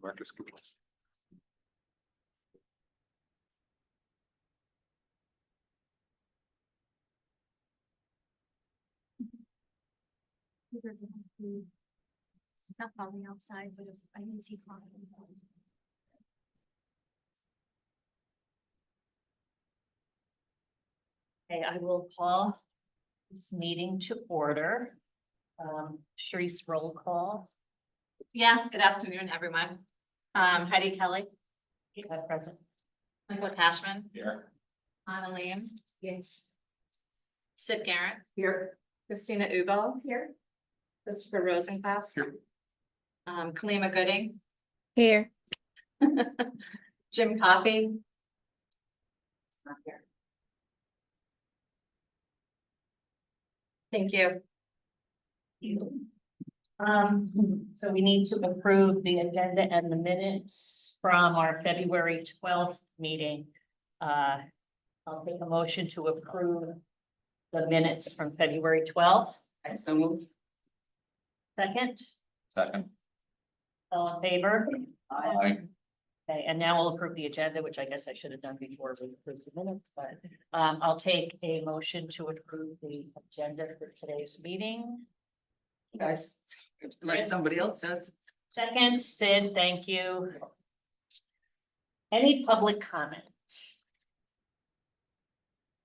Marcus. Stuff on the outside, but if I didn't see coffee. Okay, I will call this meeting to order. Sharice, roll call. Yes, good afternoon, everyone. Heidi Kelly, Present. Michael Cashman, Here. Anna Lamb, Yes. Sid Garrett, Here. Christina Ubo here, Christopher Rosencrest, Here. Kalima Gooding, Here. Jim Coffey. It's not here. Thank you. So we need to approve the agenda and the minutes from our February 12th meeting. I'll take a motion to approve the minutes from February 12th. I so moved. Second, Second. all in favor? Aye. Okay, and now we'll approve the agenda, which I guess I should have done before we approved the minutes, but I'll take a motion to approve the agenda for today's meeting. Guys, like somebody else does. Second, Sid, thank you. Any public comment?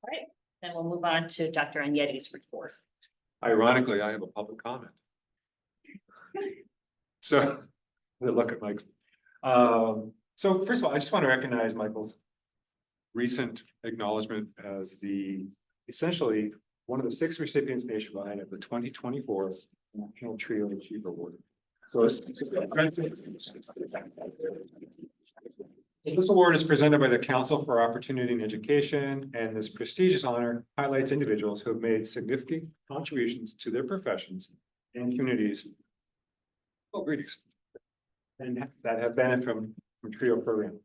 All right, then we'll move on to Dr. Agnetti's report. Ironically, I have a public comment. So, look at Mike. So first of all, I just want to recognize Michael's recent acknowledgement as essentially one of the 6 recipients nationwide of the 2024 National Trio Achiever Award. So this award is presented by the Council for Opportunity in Education, and this prestigious honor highlights individuals who have made significant contributions to their professions and communities. Oh, greetings. And that have benefited from TRIO program.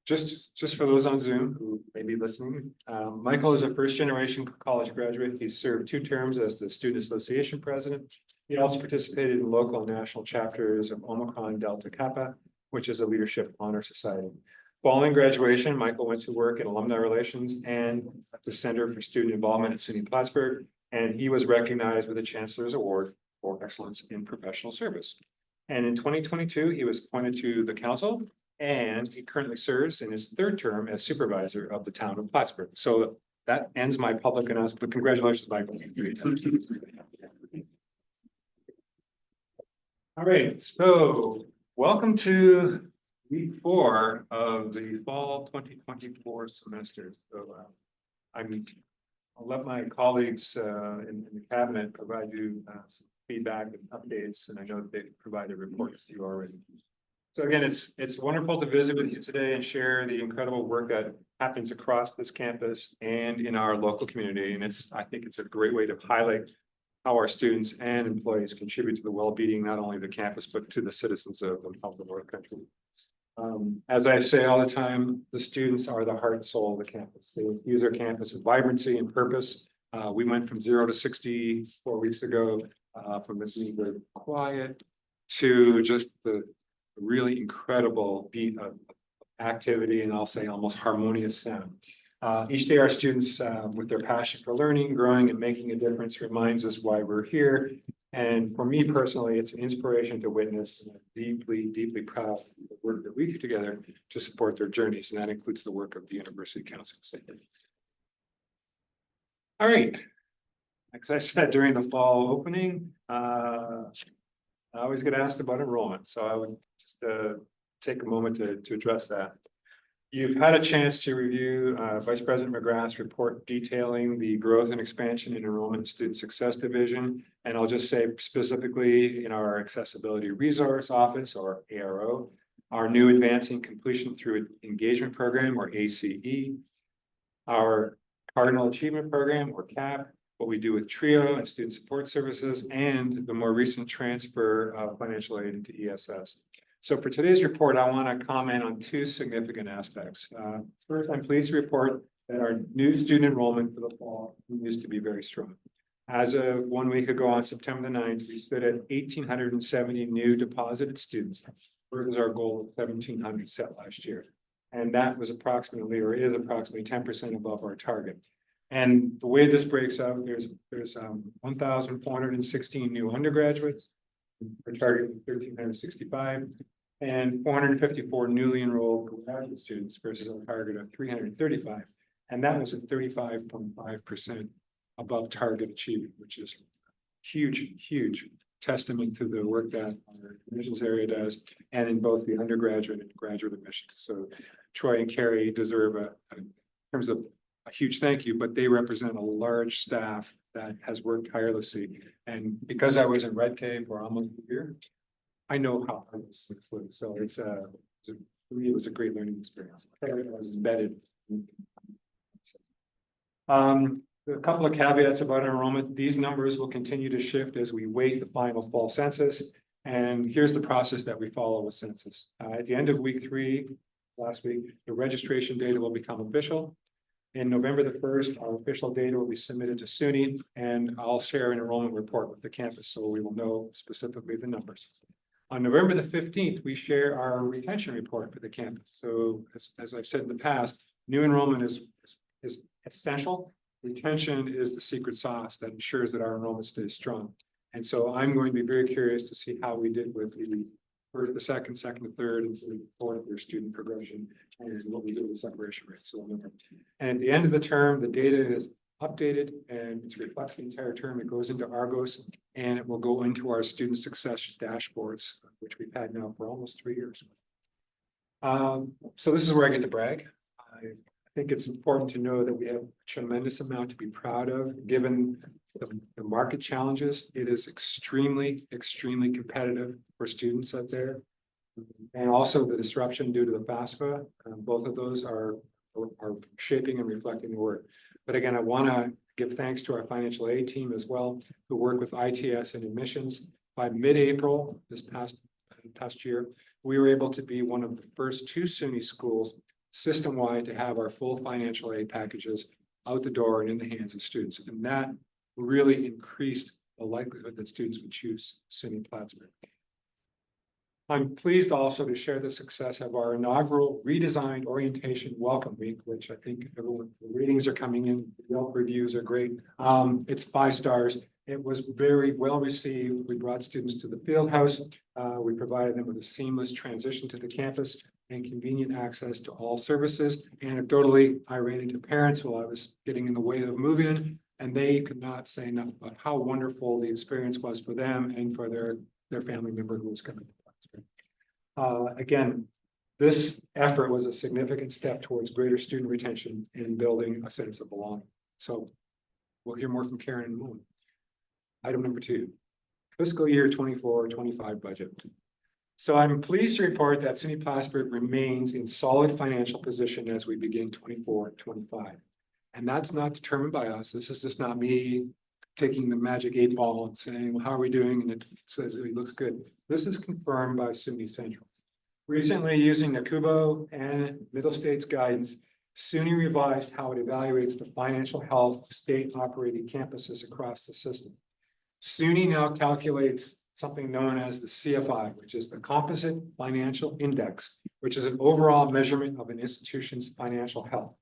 Just for those on Zoom who may be listening, Michael is a first-generation college graduate. He served 2 terms as the Student Association president. He also participated in local and national chapters of Omicron Delta Kappa, which is a leadership honor society. Following graduation, Michael went to work in alumni relations and at the Center for Student Involvement at SUNY Plattsburgh, and he was recognized with the Chancellor's Award for Excellence in Professional Service. And in 2022, he was appointed to the council, and he currently serves in his 3rd term as supervisor of the town of Plattsburgh. So that ends my public announcement, but congratulations, Michael. All right, so welcome to week 4 of the fall 2024 semester. So I'll let my colleagues in the cabinet provide you some feedback and updates, and I know that they've provided reports to you already. So again, it's wonderful to visit with you today and share the incredible work that happens across this campus and in our local community. And I think it's a great way to highlight how our students and employees contribute to the well-being, not only of the campus, but to the citizens of the country. As I say all the time, the students are the heart and soul of the campus. They use our campus with vibrancy and purpose. We went from 0 to 60 4 weeks ago, from it being very quiet to just the really incredible beat of activity, and I'll say almost harmonious sound. Each day our students, with their passion for learning, growing, and making a difference, reminds us why we're here. And for me personally, it's an inspiration to witness, and I'm deeply, deeply proud of the work that we do together to support their journeys, and that includes the work of the University Council. All right. Like I said, during the fall opening, I always get asked about enrollment, so I would just take a moment to address that. You've had a chance to review Vice President McGrath's report detailing the growth and expansion in enrollment and student success division. And I'll just say specifically in our accessibility resource office, or ARO, our new advancing completion through engagement program, or ACE, our cardinal achievement program, or CAP, what we do with TRIO and student support services, and the more recent transfer of financial aid into ESS. So for today's report, I want to comment on 2 significant aspects. First, I'm pleased to report that our new student enrollment for the fall continues to be very strong. As of 1 week ago on September the 9th, we stood at 1,870 new deposited students versus our goal of 1,700 set last year. And that was approximately, or is approximately 10% above our target. And the way this breaks out, there's 1,416 new undergraduates. We're targeting 1,365 and 454 newly enrolled graduate students versus our target of 335. And that was at 35.5% above target achievement, which is huge testament to the work that our admissions area does, and in both the undergraduate and graduate admissions. So Troy and Carrie deserve in terms of a huge thank you, but they represent a large staff that has worked tirelessly. And because I was in Red Cave for almost a year, I know how hard this was. So for me, it was a great learning experience. I was embedded. A couple of caveats about enrollment. These numbers will continue to shift as we wait the final fall census. And here's the process that we follow with census. At the end of week 3, last week, the registration data will become official. In November the 1st, our official data will be submitted to SUNY, and I'll share an enrollment report with the campus so we will know specifically the numbers. On November the 15th, we share our retention report for the campus. So as I've said in the past, new enrollment is essential. Retention is the secret sauce that ensures that our enrollment stays strong. And so I'm going to be very curious to see how we did with the first, the second, to third, and the fourth year student progression, and what we do with separation rates. So, and at the end of the term, the data is updated and it reflects the entire term. It goes into Argos and it will go into our student success dashboards, which we've had now for almost 3 years. So this is where I get to brag. I think it's important to know that we have a tremendous amount to be proud of, given the market challenges. It is extremely competitive for students out there. And also the disruption due to the FAFSA. Both of those are shaping and reflecting the work. But again, I want to give thanks to our financial aid team as well, who work with ITS and admissions. By mid-April, this past year, we were able to be one of the first 2 SUNY schools system-wide to have our full financial aid packages out the door and in the hands of students. And that really increased the likelihood that students would choose SUNY Plattsburgh. I'm pleased also to share the success of our inaugural redesigned orientation welcome week, which I think everyone, the ratings are coming in, the Yelp reviews are great. It's 5 stars. It was very well received. We brought students to the field house. We provided them with a seamless transition to the campus and convenient access to all services. Anecdotally, I ran into parents while I was getting in the way of moving, and they could not say enough about how wonderful the experience was for them and for their family member who was coming to Plattsburgh. Again, this effort was a significant step towards greater student retention and building a sense of belonging. So we'll hear more from Karen in a moment. Item number 2, fiscal year 24-25 budget. So I'm pleased to report that SUNY Plattsburgh remains in solid financial position as we begin 24-25. And that's not determined by us. This is just not me taking the magic 8 ball and saying, well, how are we doing? And it says it looks good. This is confirmed by SUNY Central. Recently, using Nakubo and Middle States guidance, SUNY revised how it evaluates the financial health of state operating campuses across the system. SUNY now calculates something known as the CFI, which is the Composite Financial Index, which is an overall measurement of an institution's financial health.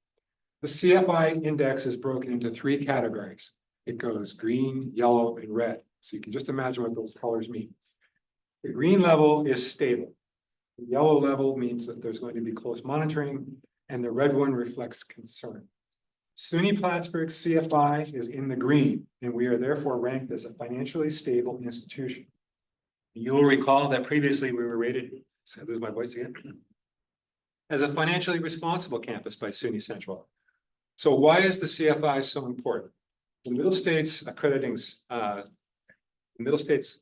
The CFI index is broken into 3 categories. It goes green, yellow, and red. So you can just imagine what those colors mean. The green level is stable. The yellow level means that there's going to be close monitoring, and the red one reflects concern. SUNY Plattsburgh CFI is in the green, and we are therefore ranked as a financially stable institution. You'll recall that previously we were rated, so I lose my voice again, as a financially responsible campus by SUNY Central. So why is the CFI so important? The Middle States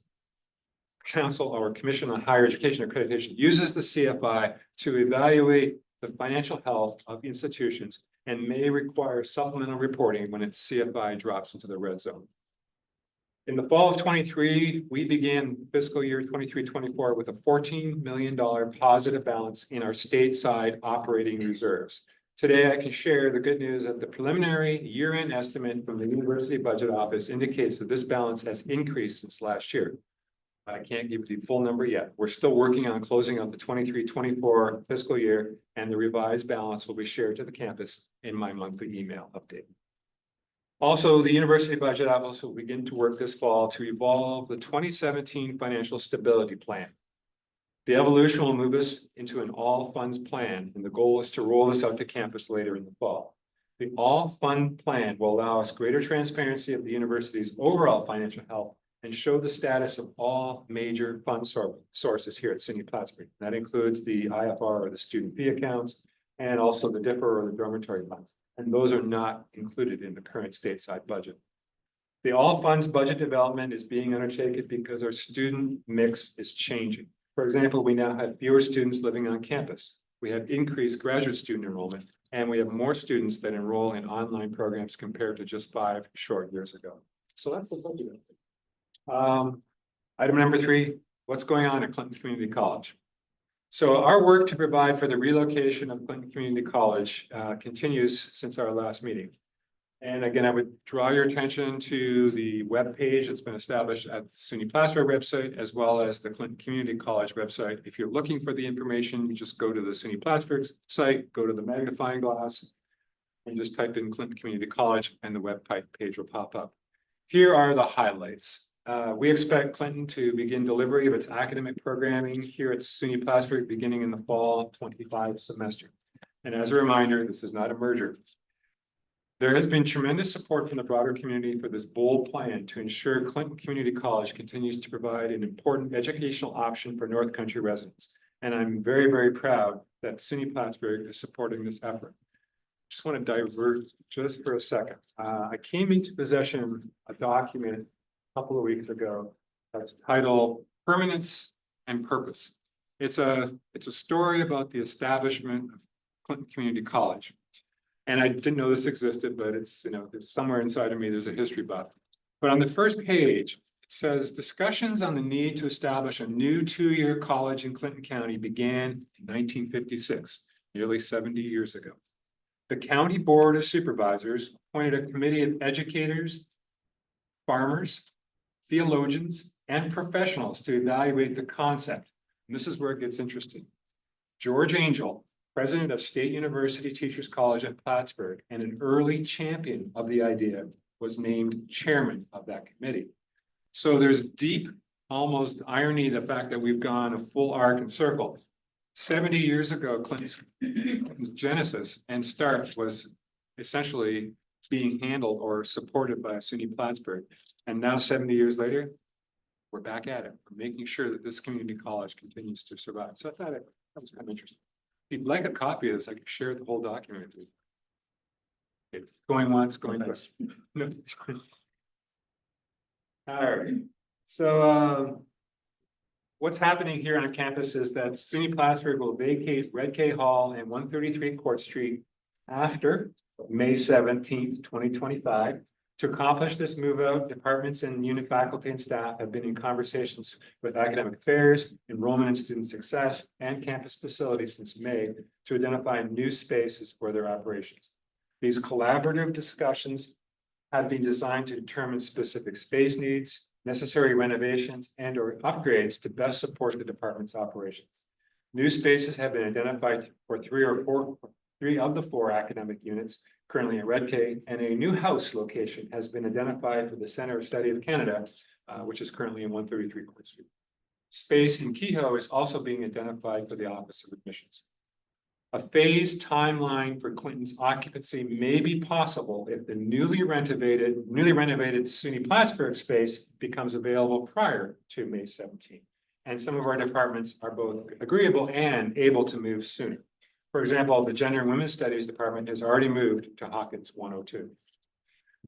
Council or Commission on Higher Education Accreditation uses the CFI to evaluate the financial health of institutions and may require supplemental reporting when its CFI drops into the red zone. In the fall of 23, we began fiscal year 23-24 with a $14 million positive balance in our stateside operating reserves. Today, I can share the good news that the preliminary year-end estimate from the University Budget Office indicates that this balance has increased since last year. I can't give you the full number yet. We're still working on closing out the 23-24 fiscal year, and the revised balance will be shared to the campus in my monthly email update. Also, the University Budget Office will begin to work this fall to evolve the 2017 Financial Stability Plan. The evolution will move us into an all-funds plan, and the goal is to roll this out to campus later in the fall. The all-fund plan will allow us greater transparency of the university's overall financial health and show the status of all major fund sources here at SUNY Plattsburgh. That includes the IFR or the student fee accounts, and also the DIFR or the dormitory funds. And those are not included in the current stateside budget. The all funds budget development is being undertaken because our student mix is changing. For example, we now have fewer students living on campus. We have increased graduate student enrollment, and we have more students that enroll in online programs compared to just 5 short years ago. So that's the budget. Item number 3, what's going on at Clinton Community College? So our work to provide for the relocation of Clinton Community College continues since our last meeting. And again, I would draw your attention to the web page that's been established at the SUNY Plattsburgh website, as well as the Clinton Community College website. If you're looking for the information, you just go to the SUNY Plattsburgh site, go to the magnifying glass, and just type in Clinton Community College, and the web page will pop up. Here are the highlights. We expect Clinton to begin delivery of its academic programming here at SUNY Plattsburgh beginning in the fall 25 semester. And as a reminder, this is not a merger. There has been tremendous support from the broader community for this bold plan to ensure Clinton Community College continues to provide an important educational option for North Country residents. And I'm very, very proud that SUNY Plattsburgh is supporting this effort. Just want to divert just for a second. I came into possession of a document a couple of weeks ago that's titled Permanence and Purpose. It's a story about the establishment of Clinton Community College. And I didn't know this existed, but it's, there's somewhere inside of me, there's a history buff. But on the first page, it says discussions on the need to establish a new 2-year college in Clinton County began in 1956, nearly 70 years ago. The County Board of Supervisors appointed a committee of educators, farmers, theologians, and professionals to evaluate the concept. And this is where it gets interesting. George Angel, president of State University Teachers College at Plattsburgh and an early champion of the idea, was named chairman of that committee. So there's deep, almost irony, the fact that we've gone a full arc and circle. 70 years ago, Clinton's genesis and start was essentially being handled or supported by SUNY Plattsburgh. And now 70 years later, we're back at it. We're making sure that this community college continues to survive. So I thought that was kind of interesting. If you'd like a copy of this, I could share the whole document with you. Okay, going once, going twice. No. All right. So what's happening here on campus is that SUNY Plattsburgh will vacate Red K Hall and 133 Court Street after May 17th, 2025. To accomplish this move out, departments and unit faculty and staff have been in conversations with academic affairs, enrollment and student success, and campus facilities since May to identify new spaces for their operations. These collaborative discussions have been designed to determine specific space needs, necessary renovations, and or upgrades to best support the department's operations. New spaces have been identified for three of the 4 academic units currently in Red K, and a new house location has been identified for the Center of Study of Canada, which is currently in 133 Court Street. Space in Kehoe is also being identified for the Office of Admissions. A phased timeline for Clinton's occupancy may be possible if the newly renovated SUNY Plattsburgh space becomes available prior to May 17th. And some of our departments are both agreeable and able to move sooner. For example, the Gender and Women's Studies Department has already moved to Hawkins 102.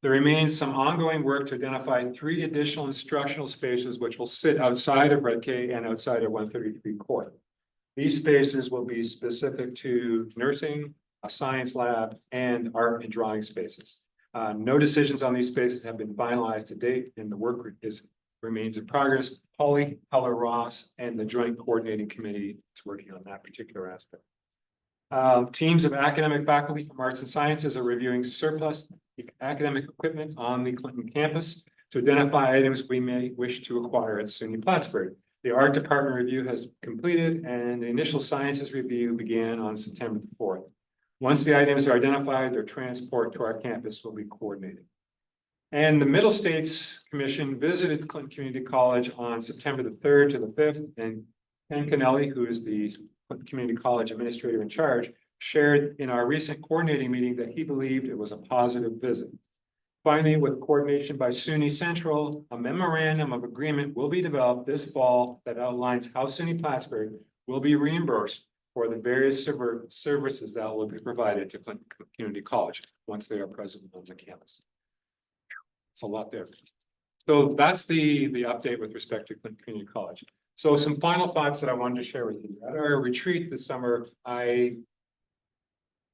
There remains some ongoing work to identify 3 additional instructional spaces which will sit outside of Red K and outside of 133 Court. These spaces will be specific to nursing, a science lab, and art and drawing spaces. No decisions on these spaces have been finalized to date, and the work remains in progress. Holly Heller Ross and the Joint Coordinating Committee is working on that particular aspect. Teams of academic faculty from arts and sciences are reviewing surplus academic equipment on the Clinton campus to identify items we may wish to acquire at SUNY Plattsburgh. The art department review has completed and the initial sciences review began on September 4th. Once the items are identified, their transport to our campus will be coordinated. And the Middle States Commission visited Clinton Community College on September the 3rd to the 5th, and Ken Kennelly, who is the Clinton Community College administrator in charge, shared in our recent coordinating meeting that he believed it was a positive visit. Finally, with coordination by SUNY Central, a memorandum of agreement will be developed this fall that outlines how SUNY Plattsburgh will be reimbursed for the various services that will be provided to Clinton Community College once they are present on the campus. It's a lot there. So that's the update with respect to Clinton Community College. So some final thoughts that I wanted to share with you. At our retreat this summer, I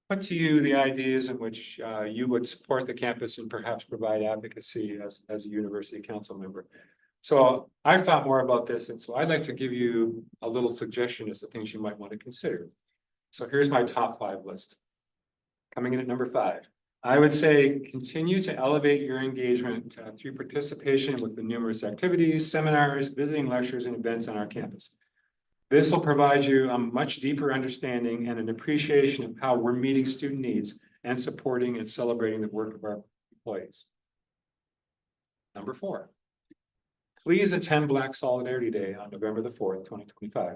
put to you the ideas in which you would support the campus and perhaps provide advocacy as a university council member. So I thought more about this, and so I'd like to give you a little suggestion as to things you might want to consider. So here's my top 5 list. Coming in at number 5. I would say continue to elevate your engagement through participation with the numerous activities, seminars, visiting lectures, and events on our campus. This will provide you a much deeper understanding and an appreciation of how we're meeting student needs and supporting and celebrating the work of our employees. Number 4. Please attend Black Solidarity Day on November the 4th, 2025.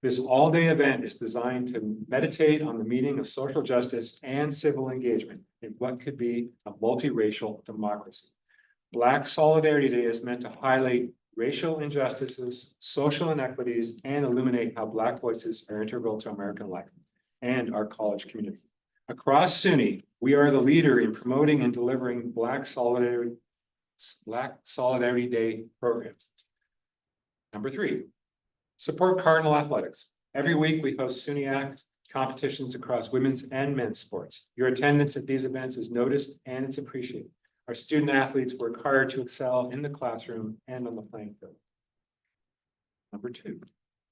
This all-day event is designed to meditate on the meaning of social justice and civil engagement in what could be a multiracial democracy. Black Solidarity Day is meant to highlight racial injustices, social inequities, and illuminate how Black voices are integral to American life and our college community. Across SUNY, we are the leader in promoting and delivering Black Solidarity Day programs. Number 3, support Cardinal Athletics. Every week we host SUNY Act competitions across women's and men's sports. Your attendance at these events is noticed and it's appreciated. Our student athletes work hard to excel in the classroom and on the playing field. Number 2,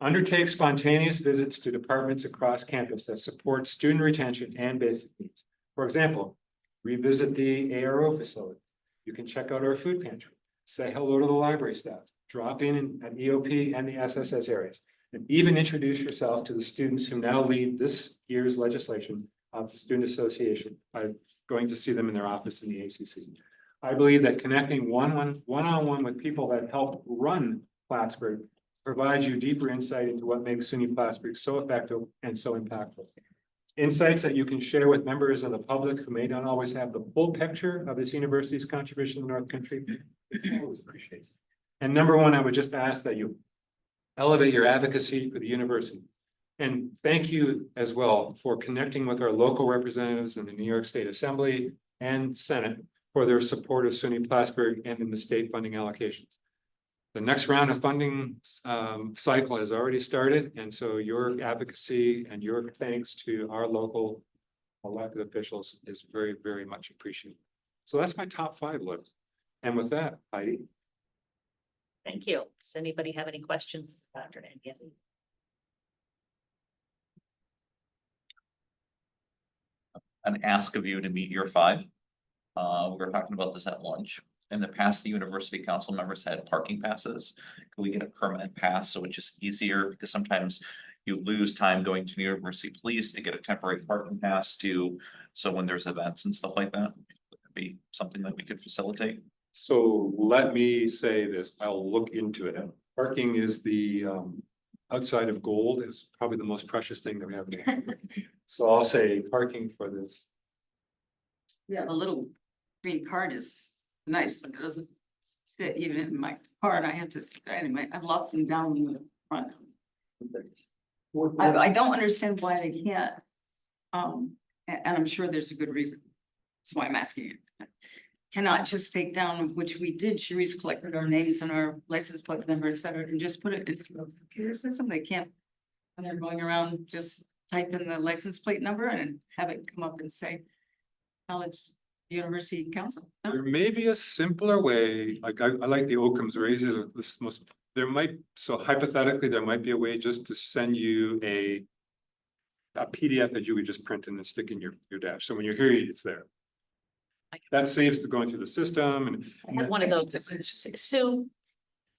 undertake spontaneous visits to departments across campus that support student retention and basic needs. For example, revisit the ARO facility. You can check out our food pantry, say hello to the library staff, drop in at EOP and the SSS areas, and even introduce yourself to the students who now lead this year's legislation of the Student Association by going to see them in their office in the ACC. I believe that connecting one-on-one with people that help run Plattsburgh provides you deeper insight into what makes SUNY Plattsburgh so effective and so impactful. Insights that you can share with members of the public who may not always have the full picture of this university's contribution to North Country. I always appreciate it. And number 1, I would just ask that you elevate your advocacy for the university. And thank you as well for connecting with our local representatives in the New York State Assembly and Senate for their support of SUNY Plattsburgh and in the state funding allocations. The next round of funding cycle has already started, and so your advocacy and your thanks to our local elected officials is very, very much appreciated. So that's my top 5 list. And with that, Heidi. Thank you. Does anybody have any questions, Dr. Nangiani? An ask of you to meet your 5. We were talking about this at lunch. In the past, the university council members had parking passes. Can we get a permanent pass so it's just easier? Because sometimes you lose time going to the university police to get a temporary parking pass so when there's events and stuff like that, would that be something that we could facilitate? So let me say this, I'll look into it. Parking is the outside of gold is probably the most precious thing that we have. So I'll say parking for this. Yeah, the little green card is nice, but it doesn't fit even in my car, and I have to, anyway, I've lost them down in the front. I don't understand why they can't, and I'm sure there's a good reason. That's why I'm asking you. Cannot just take down, which we did, Sharice collected our names and our license plate number, et cetera, and just put it into a computer system. They can't, when they're going around, just type in the license plate number and have it come up and say college university council. No? There may be a simpler way, like I like the Occam's razor, this most, there might, so hypothetically, there might be a way just to send you a a PDF that you would just print and then stick in your dash. So when you're here, it's there. That saves the going through the system and. I had one of those, Sue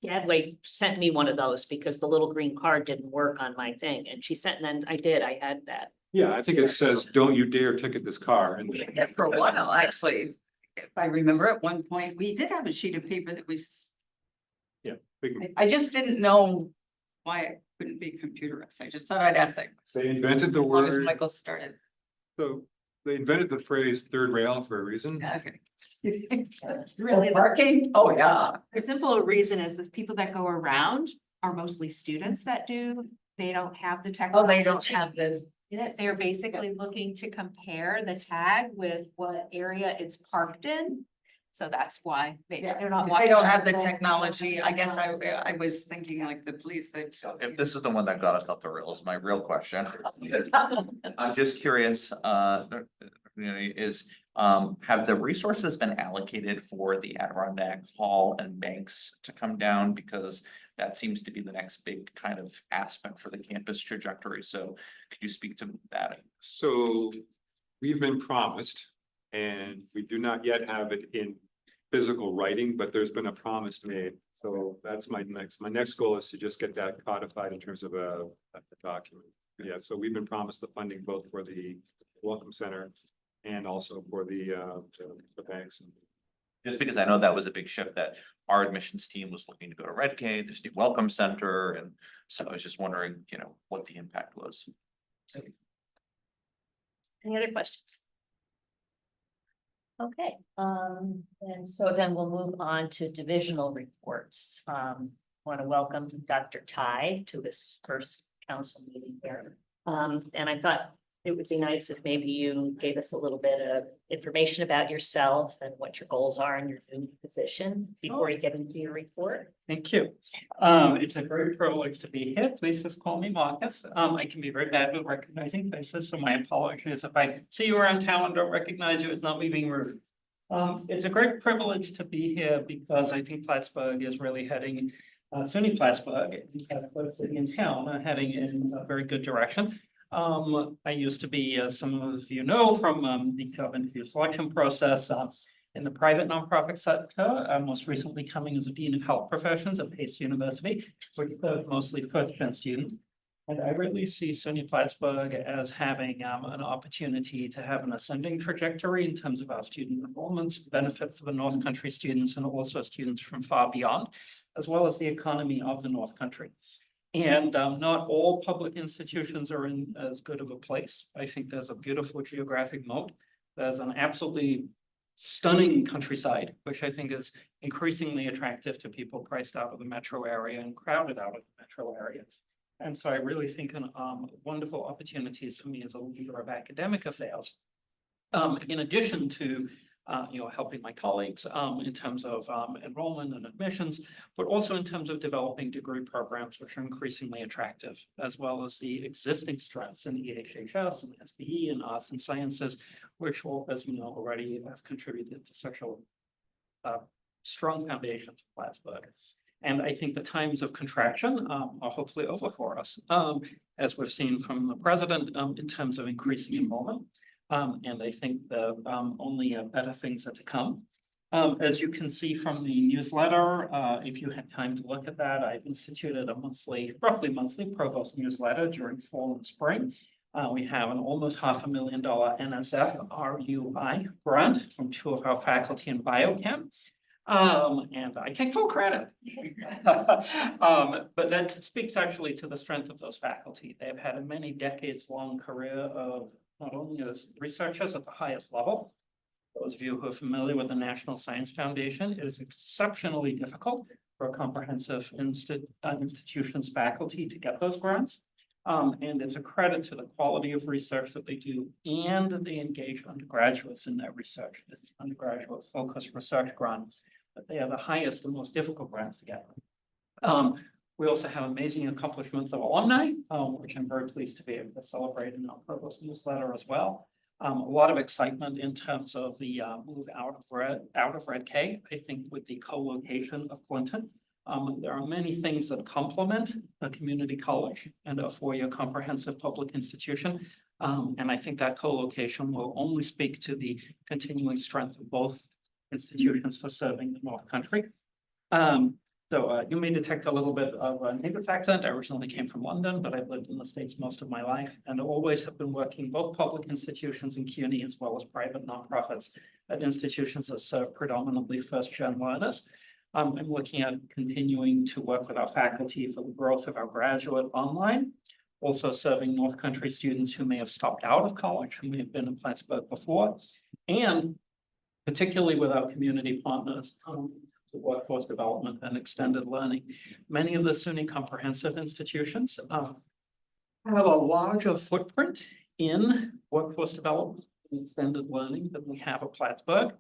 Gadway sent me one of those because the little green card didn't work on my thing, and she sent, and then I had that. Yeah, I think it says, don't you dare ticket this car, and Yeah, for a while, actually, if I remember at one point, we did have a sheet of paper that was, we can- I just didn't know why it couldn't be computerized. I just thought I'd ask that. they invented the As long as word, Michael started. so they invented the phrase third rail for a reason. Okay. Really, Parking? Oh, yeah. the simple reason is the people that go around are mostly students that do, they don't have the Oh, technology. they don't have the, in it. They're basically looking to compare the tag with what area it's parked in. So that's why they're not. they walking don't have the around. technology. I guess I was thinking like the police, they. If this is the one that got us off the rails, my real question. I'm just curious, have the resources been allocated for the Adirondack Hall and Banks to come down? Because that seems to be the next big kind of aspect for the campus trajectory. So could you speak to that? So we've been promised, and we do not yet have it in physical writing, but there's been a promise made. So that's my next goal is to just get that codified in terms of a document. Yeah, so we've been promised the funding both for the Welcome Center and also for the banks. Just because I know that was a big shift that our admissions team was looking to go to Red K, this new Welcome Center, and so I was just wondering, what the impact was. Any other questions? Okay, and so then we'll move on to divisional reports. Want to welcome Dr. Ty to this first council meeting here. And I thought it would be nice if maybe you gave us a little bit of information about yourself and what your goals are in your new position before you get into your report. Thank you. It's a great privilege to be here. Please just call me Marcus. I can be very bad with recognizing faces, so my apologies if I see you around town and don't recognize you. It's not me being rude. It's a great privilege to be here because I think Plattsburgh is really heading, SUNY Plattsburgh, the city and town are heading in a very good direction. I used to be, some of you know, from the government selection process in the private nonprofit sector, most recently coming as a dean of health professions at Pace University, which served mostly first-gen students. And I really see SUNY Plattsburgh as having an opportunity to have an ascending trajectory in terms of our student enrollments, benefit for the North Country students and also students from far beyond, as well as the economy of the North Country. And not all public institutions are in as good of a place. I think there's a beautiful geographic moat. There's an absolutely stunning countryside, which I think is increasingly attractive to people priced out of the metro area and crowded out of the metro area. And so I really think wonderful opportunities for me as a leader of academic affairs. In addition to helping my colleagues in terms of enrollment and admissions, but also in terms of developing degree programs, which are increasingly attractive, as well as the existing strengths in the EHHS and SBE and arts and sciences, which will, as you know, already have contributed to such a strong foundation for Plattsburgh. And I think the times of contraction are hopefully over for us, as we've seen from the president in terms of increasing enrollment. And I think the only better things are to come. As you can see from the newsletter, if you had time to look at that, I've instituted a roughly monthly provost newsletter during fall and spring. We have an almost $500,000 NSF RUI grant from 2 of our faculty in biochem. And I take full credit. But that speaks actually to the strength of those faculty. They've had a many decades long career of not only as researchers at the highest level. Those of you who are familiar with the National Science Foundation, it is exceptionally difficult for a comprehensive institution's faculty to get those grants. And it's a credit to the quality of research that they do, and they engage undergraduates in their research. This undergraduate focused research grants, but they are the highest and most difficult grants to get. We also have amazing accomplishments of alumni, which I'm very pleased to be able to celebrate in our provost newsletter as well. A lot of excitement in terms of the move out of Red K. I think with the co-location of Clinton, There are many things that complement a community college and a four-year comprehensive public institution. And I think that co-location will only speak to the continuing strength of both institutions for serving the North Country. So you may detect a little bit of a English accent. I originally came from London, but I've lived in the States most of my life and always have been working both public institutions in CUNY as well as private nonprofits at institutions that serve predominantly first-gen learners. I'm looking at continuing to work with our faculty for the growth of our graduate online, also serving North Country students who may have stopped out of college, who may have been in Plattsburgh before, and particularly with our community partners, workforce development and extended learning. Many of the SUNY comprehensive institutions have a larger footprint in workforce development and extended learning than we have at Plattsburgh.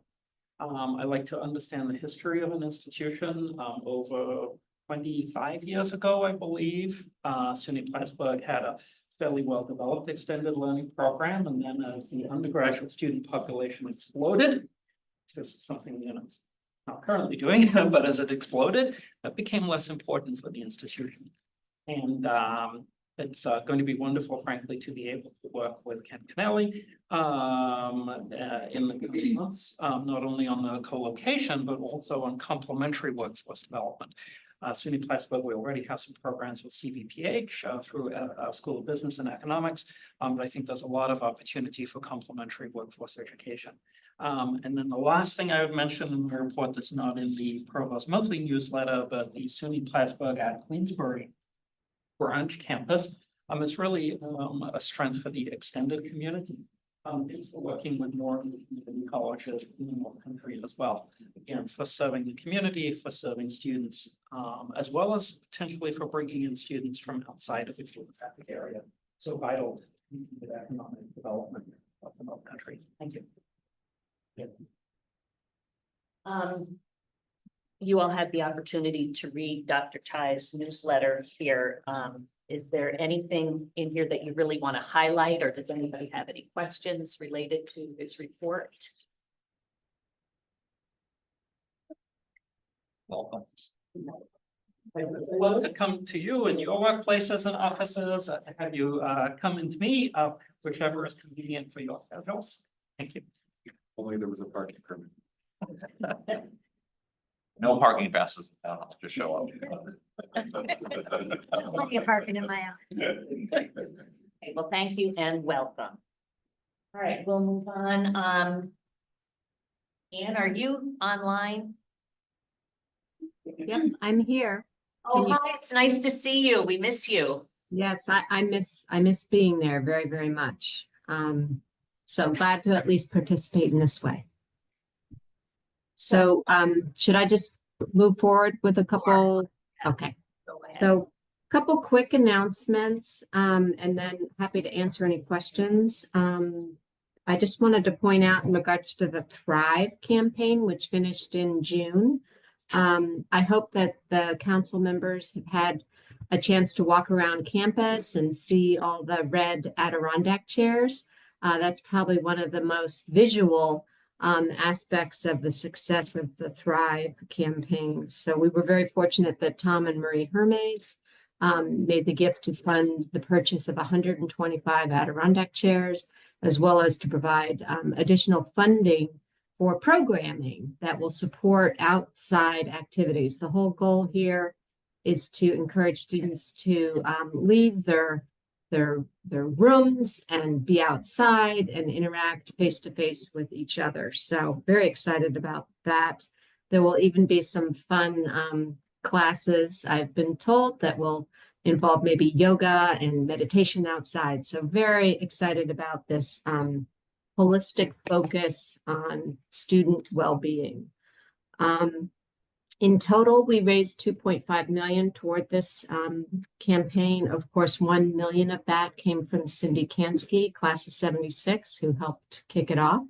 I like to understand the history of an institution. Over 25 years ago, I believe, SUNY Plattsburgh had a fairly well-developed extended learning program. And then as the undergraduate student population exploded, this is something, not currently doing, but as it exploded, that became less important for the institution. And it's going to be wonderful, frankly, to be able to work with Ken Kennelly in the coming months, not only on the co-location, but also on complementary workforce development. SUNY Plattsburgh, we already have some programs with CVPH through our School of Business and Economics, but I think there's a lot of opportunity for complementary workforce education. And then the last thing I would mention in the report that's not in the Provost Monthly newsletter, but the SUNY Plattsburgh at Queensbury branch campus is really a strength for the extended community. It's working with more community colleges in the North Country as well. Again, for serving the community, for serving students, as well as potentially for bringing in students from outside of the geographic area. So vital to the economic development of the North Country. Thank you. You all had the opportunity to read Dr. Ty's newsletter here. Is there anything in here that you really want to highlight, or does anybody have any questions related to his report? Welcome. I'd love to come to you in your workplaces and offices, have you come into me, whichever is convenient for your schedules. Thank you. Only there was a parking permit. No parking passes, just show up. Plenty of parking in my house. Okay, well, thank you and welcome. All right, we'll move on. Anne, are you online? Yep, I'm here. Oh, Can you- hi, it's nice to see you. We miss you. Yes, I miss being there very, very much. So glad to at least participate in this way. So, should I just move forward with a couple? Okay, Go ahead. so couple quick announcements, and then happy to answer any questions. I just wanted to point out in regards to the Thrive campaign, which finished in June. I hope that the council members have had a chance to walk around campus and see all the red Adirondack chairs. That's probably one of the most visual aspects of the success of the Thrive campaign. So we were very fortunate that Tom and Marie Hermes made the gift to fund the purchase of 125 Adirondack chairs, as well as to provide additional funding for programming that will support outside activities. The whole goal here is to encourage students to leave their rooms and be outside and interact face-to-face with each other. So very excited about that. There will even be some fun classes, I've been told, that will involve maybe yoga and meditation outside. So very excited about this holistic focus on student well-being. In total, we raised 2.5 million toward this campaign. Of course, 1 million of that came from Cindy Kansky, class of 76, who helped kick it off.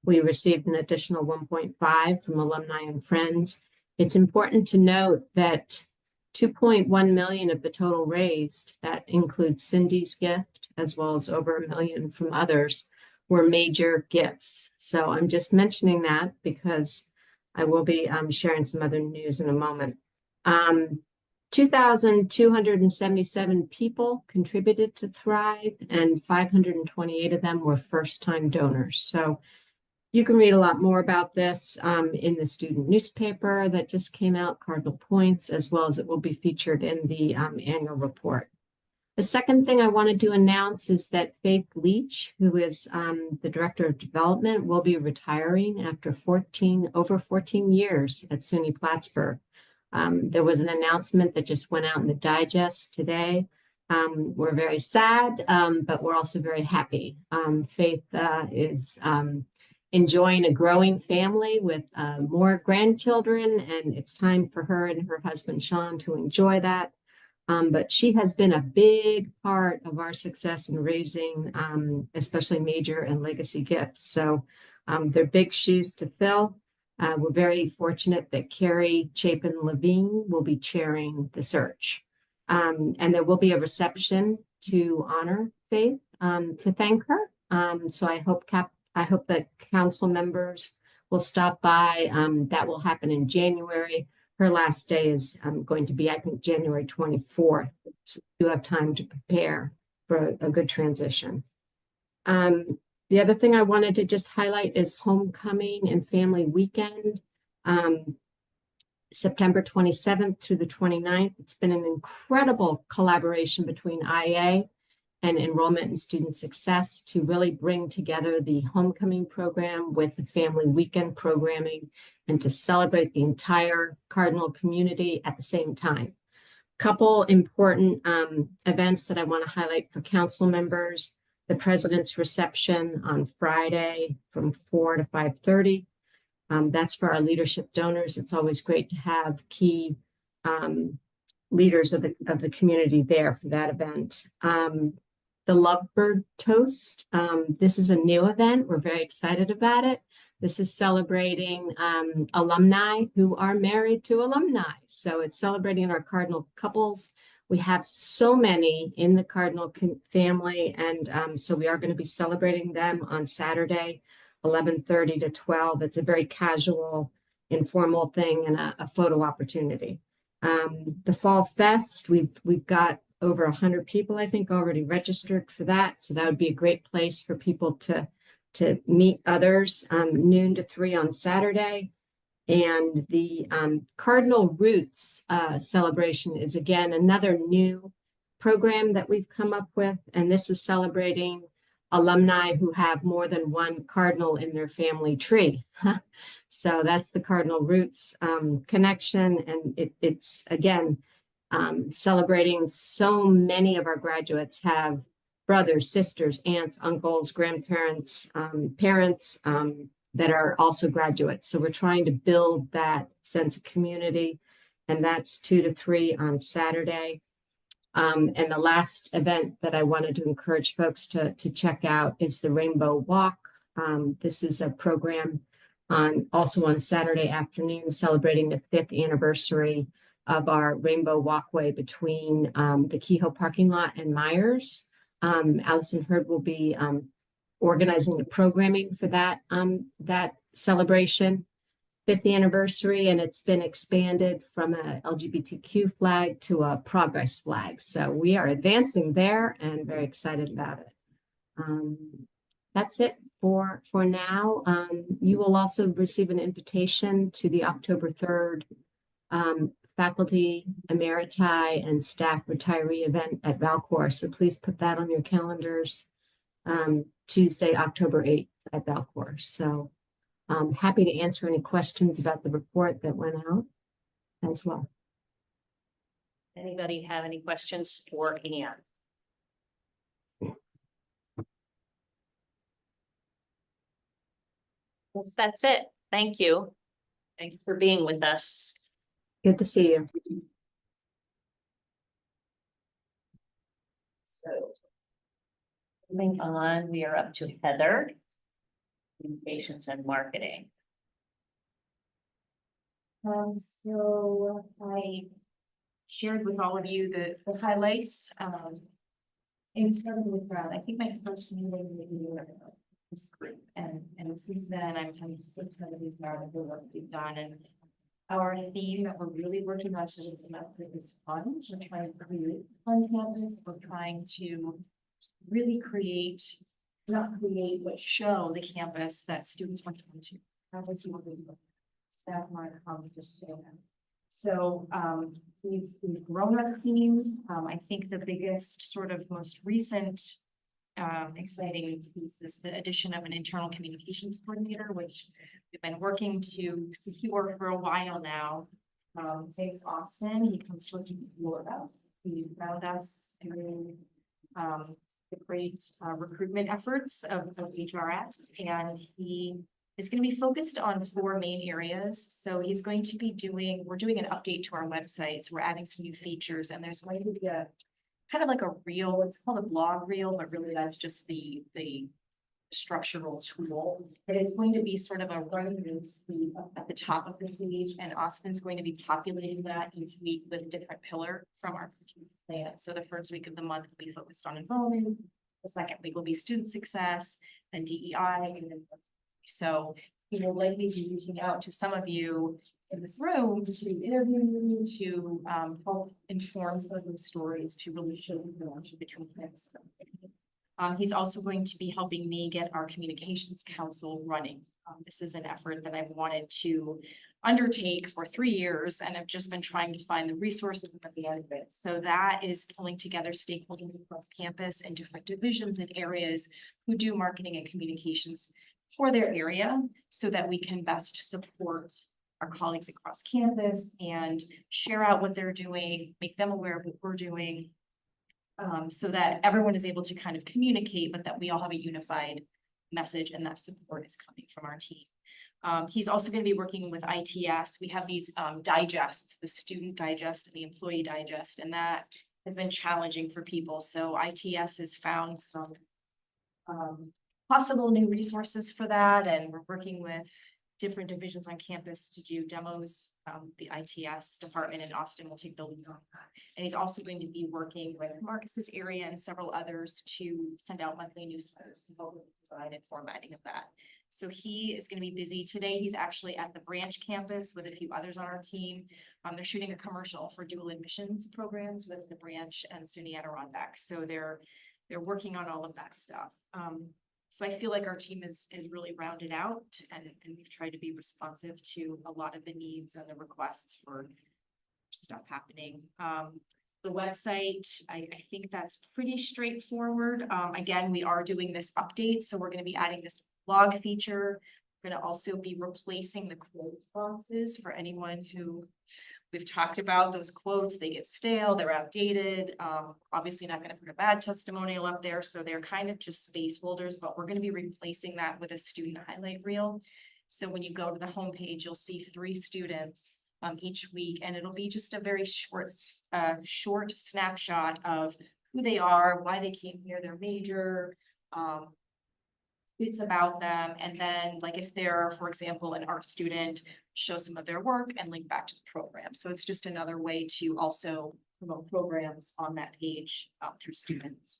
We received an additional 1.5 from alumni and friends. It's important to note that 2.1 million of the total raised, that includes Cindy's gift, as well as over 1 million from others, were major gifts. So I'm just mentioning that because I will be sharing some other news in a moment. 2,277 people contributed to Thrive, and 528 of them were first-time donors. So you can read a lot more about this in the student newspaper that just came out, Cardinal Points, as well as it will be featured in the annual report. The second thing I wanted to announce is that Faith Leach, who is the Director of Development, will be retiring after over 14 years at SUNY Plattsburgh. There was an announcement that just went out in the digest today. We're very sad, but we're also very happy. Faith is enjoying a growing family with more grandchildren, and it's time for her and her husband Sean to enjoy that. But she has been a big part of our success in raising especially major and legacy gifts. So they're big shoes to fill. We're very fortunate that Carrie Chapin-Levine will be chairing the search. And there will be a reception to honor Faith, to thank her. So I hope that council members will stop by. That will happen in January. Her last day is going to be, I think, January 24th. So you have time to prepare for a good transition. The other thing I wanted to just highlight is Homecoming and Family Weekend, September 27th through the 29th. It's been an incredible collaboration between IA and Enrollment and Student Success to really bring together the Homecoming program with the Family Weekend programming and to celebrate the entire Cardinal community at the same time. Couple important events that I want to highlight for council members: the President's Reception on Friday from 4 to 5:30. That's for our leadership donors. It's always great to have key leaders of the community there for that event. The Lovebird Toast. This is a new event. We're very excited about it. This is celebrating alumni who are married to alumni. So it's celebrating our Cardinal couples. We have so many in the Cardinal family, and so we are going to be celebrating them on Saturday, 11:30 to 12. It's a very casual, informal thing and a photo opportunity. The Fall Fest, we've got over 100 people, I think, already registered for that. So that would be a great place for people to meet others, noon to 3 on Saturday. And the Cardinal Roots celebration is, again, another new program that we've come up with. And this is celebrating alumni who have more than one Cardinal in their family tree. So that's the Cardinal Roots connection. And it's again, celebrating so many of our graduates have brothers, sisters, aunts, uncles, grandparents, parents that are also graduates. So we're trying to build that sense of community, and that's 2 to 3 on Saturday. And the last event that I wanted to encourage folks to check out is the Rainbow Walk. This is a program also on Saturday afternoon, celebrating the 5th anniversary of our Rainbow Walkway between the Kehoe parking lot and Myers. Allison Hurd will be organizing the programming for that celebration, 5th anniversary, and it's been expanded from a LGBTQ flag to a progress flag. So we are advancing there and very excited about it. That's it for now. You will also receive an invitation to the October 3rd faculty emeriti and staff retiree event at Valcor. So please put that on your calendars. Tuesday, October 8th at Valcor. So I'm happy to answer any questions about the report that went out as well. Anybody have any questions for Ann? Well, that's it. Thank you. Thank you for being with us. Good to see you. So moving on, we are up to Heather, Communications and Marketing. So I shared with all of you the highlights, incredibly proud. I think my first meeting with you were this group, and since then I'm just incredibly proud of the work we've done, and Our theme that we're really working on to implement is fun. We're trying to create fun campus. We're trying to really create, not create, but show the campus that students want to come to. Campus you want to go. Staff want to come to stay in. So we've grown our team. I think the biggest sort of most recent exciting piece is the addition of an internal communications coordinator, which we've been working to secure for a while now. His name's Austin. He comes to us from Florida. He found us through the great recruitment efforts of HRS, and he is going to be focused on 4 main areas. So he's going to be we're doing an update to our website. So we're adding some new features, and there's going to be a kind of like a reel. It's called a blog reel, but really that's just the structural tool. But it's going to be sort of a running news feed up at the top of the page, and Austin's going to be populating that each week with a different pillar from our plan. So the first week of the month will be focused on enrollment. The second week will be student success, then DEI, and then so he will likely be reaching out to some of you in this room to interview you, to help inform some of those stories, to really show the connection between camps. He's also going to be helping me get our communications council running. This is an effort that I've wanted to undertake for 3 years, and I've just been trying to find the resources at the end of it. So that is pulling together stakeholders across campus and different divisions and areas who do marketing and communications for their area, so that we can best support our colleagues across campus and share out what they're doing, make them aware of what we're doing, so that everyone is able to kind of communicate, but that we all have a unified message, and that support is coming from our team. He's also going to be working with ITS. We have these digests, the student digest and the employee digest, and that has been challenging for people. So ITS has found some possible new resources for that, and we're working with different divisions on campus to do demos. The ITS department in Austin will take the lead on that. And he's also going to be working with Marcus's area and several others to send out monthly newsletters and help with the design and formatting of that. So he is going to be busy today. He's actually at the branch campus with a few others on our team. They're shooting a commercial for dual admissions programs with the branch and SUNY Adirondack. So they're working on all of that stuff. So I feel like our team is really rounded out, and we've tried to be responsive to a lot of the needs and the requests for stuff happening. The website, I think that's pretty straightforward. Again, we are doing this update, so we're going to be adding this blog feature. We're going to also be replacing the quotes boxes for anyone who we've talked about. Those quotes, they get stale, they're outdated. Obviously not going to put a bad testimonial up there, so they're kind of just space holders, but we're going to be replacing that with a student highlight reel. So when you go to the homepage, you'll see 3 students each week, and it'll be just a very short snapshot of who they are, why they came here, their major, bits about them, and then like if they're, for example, an art student, show some of their work and link back to the program. So it's just another way to also promote programs on that page through students.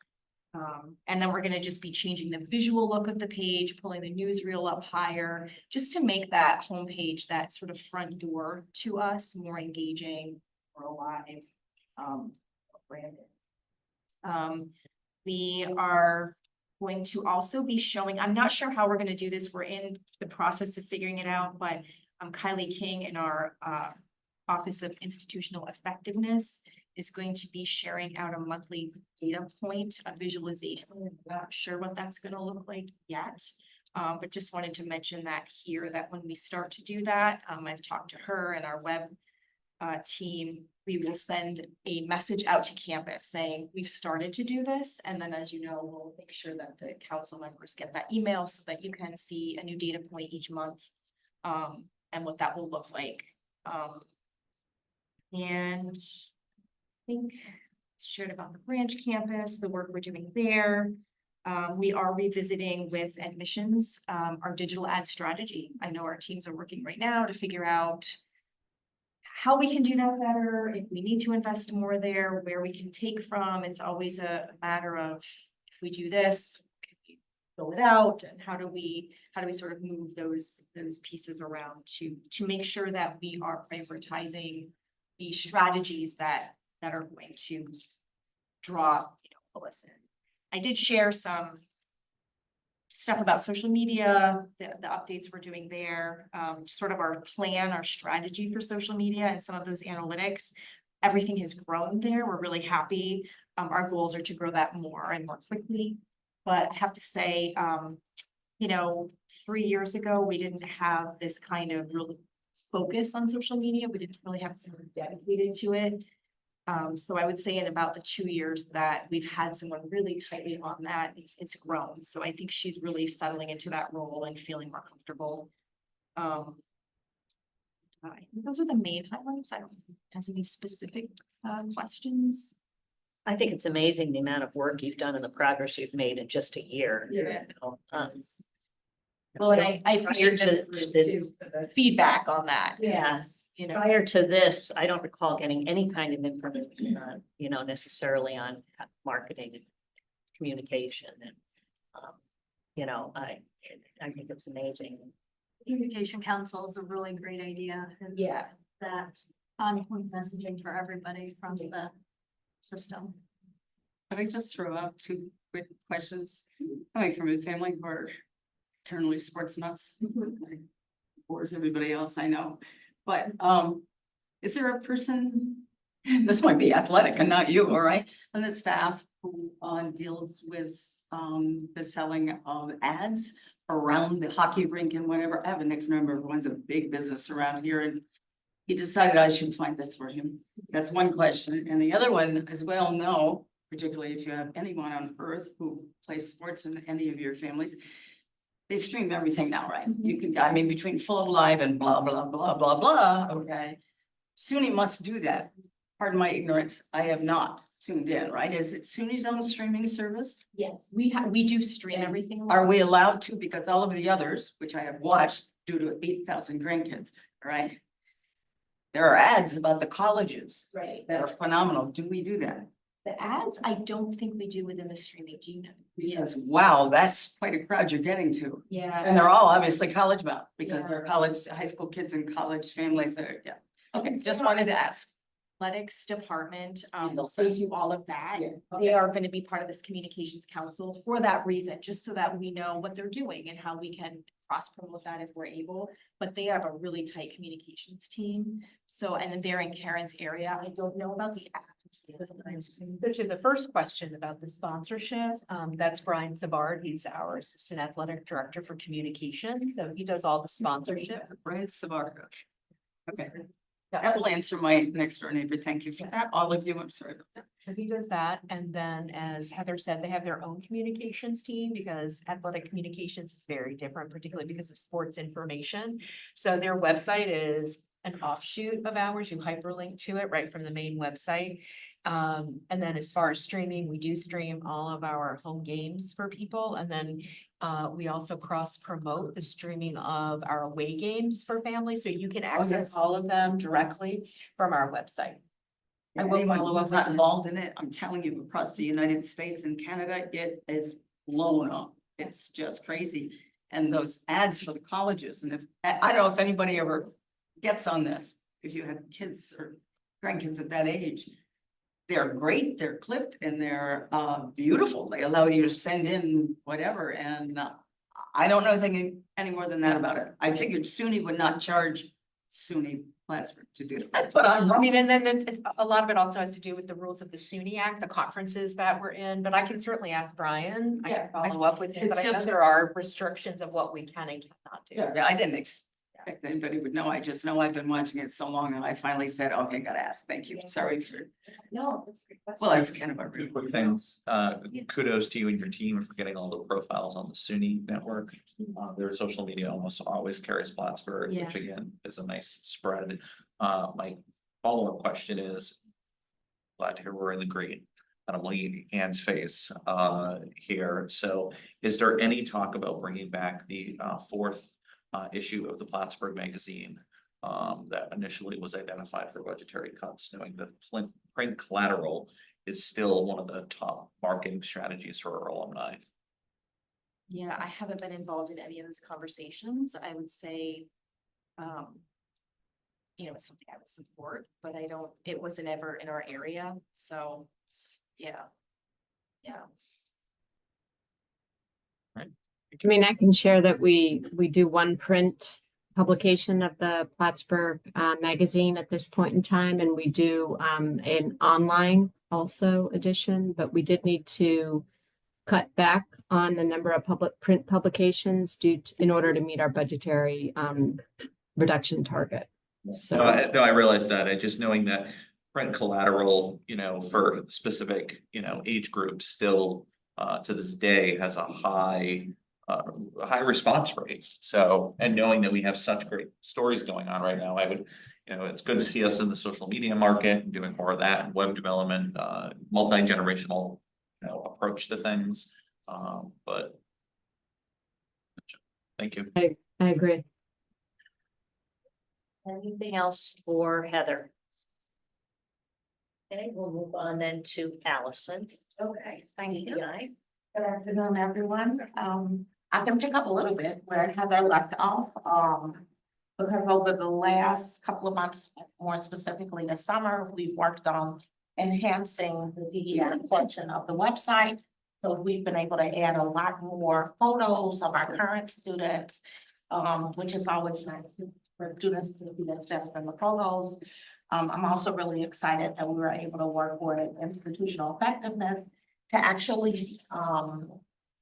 And then we're going to just be changing the visual look of the page, pulling the newsreel up higher, just to make that homepage, that sort of front door to us, more engaging, more alive, branded. We are going to also be showing, I'm not sure how we're going to do this. We're in the process of figuring it out, but Kylie King in our Office of Institutional Effectiveness is going to be sharing out a monthly data point, a visualization. I'm not sure what that's going to look like yet, but just wanted to mention that here, that when we start to do that, I've talked to her and our web team, we will send a message out to campus saying we've started to do this. And then, as you know, we'll make sure that the council members get that email so that you can see a new data point each month, and what that will look like. And I think shared about the branch campus, the work we're doing there. We are revisiting with admissions, our digital ad strategy. I know our teams are working right now to figure out how we can do that better, if we need to invest more there, where we can take from. It's always a matter of, if we do this, can we go without, and how do we sort of move those pieces around to make sure that we are prioritizing the strategies that are going to draw, pull us in. I did share some stuff about social media, the updates we're doing there, sort of our plan, our strategy for social media and some of those analytics. Everything has grown there. We're really happy. Our goals are to grow that more and more quickly. But I have to say, 3 years ago, we didn't have this kind of real focus on social media. We didn't really have someone dedicated to it. So I would say in about the 2 years that we've had someone really tightly on that, it's grown. So I think she's really settling into that role and feeling more comfortable. I think those are the main highlights. I don't know if has any specific questions. I think it's amazing the amount of work you've done and the progress you've made in just a year. Yeah. You know, Well, and I appreciate prior this to group this- too, for the feedback on that. 'Cause Yeah. it's, Prior to this, I don't recall getting any kind of information on, necessarily on marketing and communication and, I think it's amazing. Communication council is a really great idea. And Yeah. that's on-point messaging for everybody across the system. Can I just throw out 2 quick questions? Coming from a family who are eternally sports nuts. Bores everybody else I know. But is there a person, this might be athletic and not you, all right, on the staff who deals with the selling of ads around the hockey rink and whatever? I have an ex-member who runs a big business around here, and he decided I should find this for him. That's one question. And the other one, as we all know, particularly if you have anyone on earth who plays sports in any of your families, they stream everything now, right? You can, between Flow Live and blah, blah, blah, blah, blah, okay? SUNY must do that. Pardon my ignorance, I have not tuned in, right? Is it SUNY's own streaming service? Yes, we do stream everything. Are we allowed to? Because all of the others, which I have watched due to 8,000 grandkids, right? There are ads about the colleges Right. that are phenomenal. Do we do that? The ads, I don't think we do within the streaming, do you know? Because wow, that's quite a crowd you're getting to. Yeah. And they're all obviously college bound because Yeah. they're college, high school kids and college families that are, yeah. Okay, just wanted to ask. Athletics department, Handles they that. do all of that. Yeah, They okay. are gonna be part of this communications council for that reason, just so that we know what they're doing and how we can cross promote that if we're able. But they have a really tight communications team. So, and then they're in Karen's area. I don't know about the app. So to the first question about the sponsorship, that's Brian Savard. He's our Assistant Athletic Director for Communication. So he does all the sponsorship. Brian Savard. Okay, Yeah, that will answer my next door neighbor. Thank you for that. All of you, I'm sorry about that. so he does that. And then, as Heather said, they have their own communications team because athletic communications is very different, particularly because of sports information. So their website is an offshoot of ours. You hyperlink to it right from the main website. And then as far as streaming, we do stream all of our home games for people. And then we also cross promote the streaming of our away games for families. So you can access yes. all of them directly from our website. I will Anyone follow up who's not with- involved in it, I'm telling you, across the United States and Canada, it is blown up. It's just crazy. And those ads for the colleges, and if, I don't know if anybody ever gets on this, if you have kids or grandkids at that age. They're great, they're clipped and they're beautiful. They allow you to send in whatever, and I don't know anything any more than that about it. I figured SUNY would not charge SUNY Plattsburgh to do that, but I'm I wrong. mean, and then a lot of it also has to do with the rules of the SUNY Act, the conferences that we're in, but I can certainly ask Brian. I Yeah, can follow up with him, it's but I know just- there are restrictions of what we can and cannot do. Yeah, I didn't expect anybody would know. I just know I've been watching it so long and I finally said, okay, gotta ask. Thank you. Sorry for, No, that's a great question. well, it's kind of a Two rude. quick things. Kudos to you and your team for getting all the profiles on the SUNY network. Their social media almost always carries Plattsburgh, which again is a nice spread. My follow-up question is, glad to hear we're in the green. I don't believe Anne's face here. So is there any talk about bringing back the fourth issue of the Plattsburgh magazine that initially was identified for budgetary cuts, knowing that print collateral is still one of the top marketing strategies for our alumni? Yeah, I haven't been involved in any of those conversations. I would say, it's something I would support, but it wasn't ever in our area, so, yeah. Yeah. I mean, I can share that we do one print publication of the Plattsburgh magazine at this point in time, and we do an online also edition, but we did need to cut back on the number of public print publications in order to meet our budgetary reduction target. So No, I realize that. I just knowing that print collateral, for specific, age groups still to this day has a high response rate. So, and knowing that we have such great stories going on right now, I would, it's good to see us in the social media market and doing more of that and web development, multi-generational, approach to things. But thank you. I agree. Anything else for Heather? Okay, we'll move on then to Allison. Okay, thank you. DEI. Good afternoon, everyone. I can pick up a little bit where Heather left off. Because over the last couple of months, more specifically the summer, we've worked on enhancing the DEI function of the website. So we've been able to add a lot more photos of our current students, which is always nice for students to see themselves in the photos. I'm also really excited that we were able to work with institutional effectiveness to actually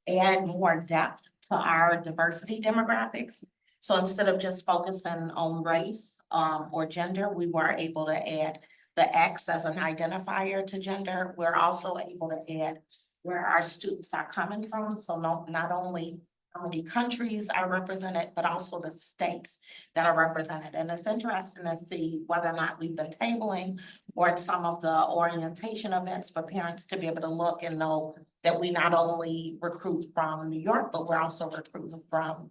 add more depth to our diversity demographics. So instead of just focusing on race or gender, we were able to add the X as an identifier to gender. We're also able to add where our students are coming from. So not only how many countries are represented, but also the states that are represented. And it's interesting to see whether or not we've been tabling or at some of the orientation events for parents to be able to look and know that we not only recruit from New York, but we're also recruiting from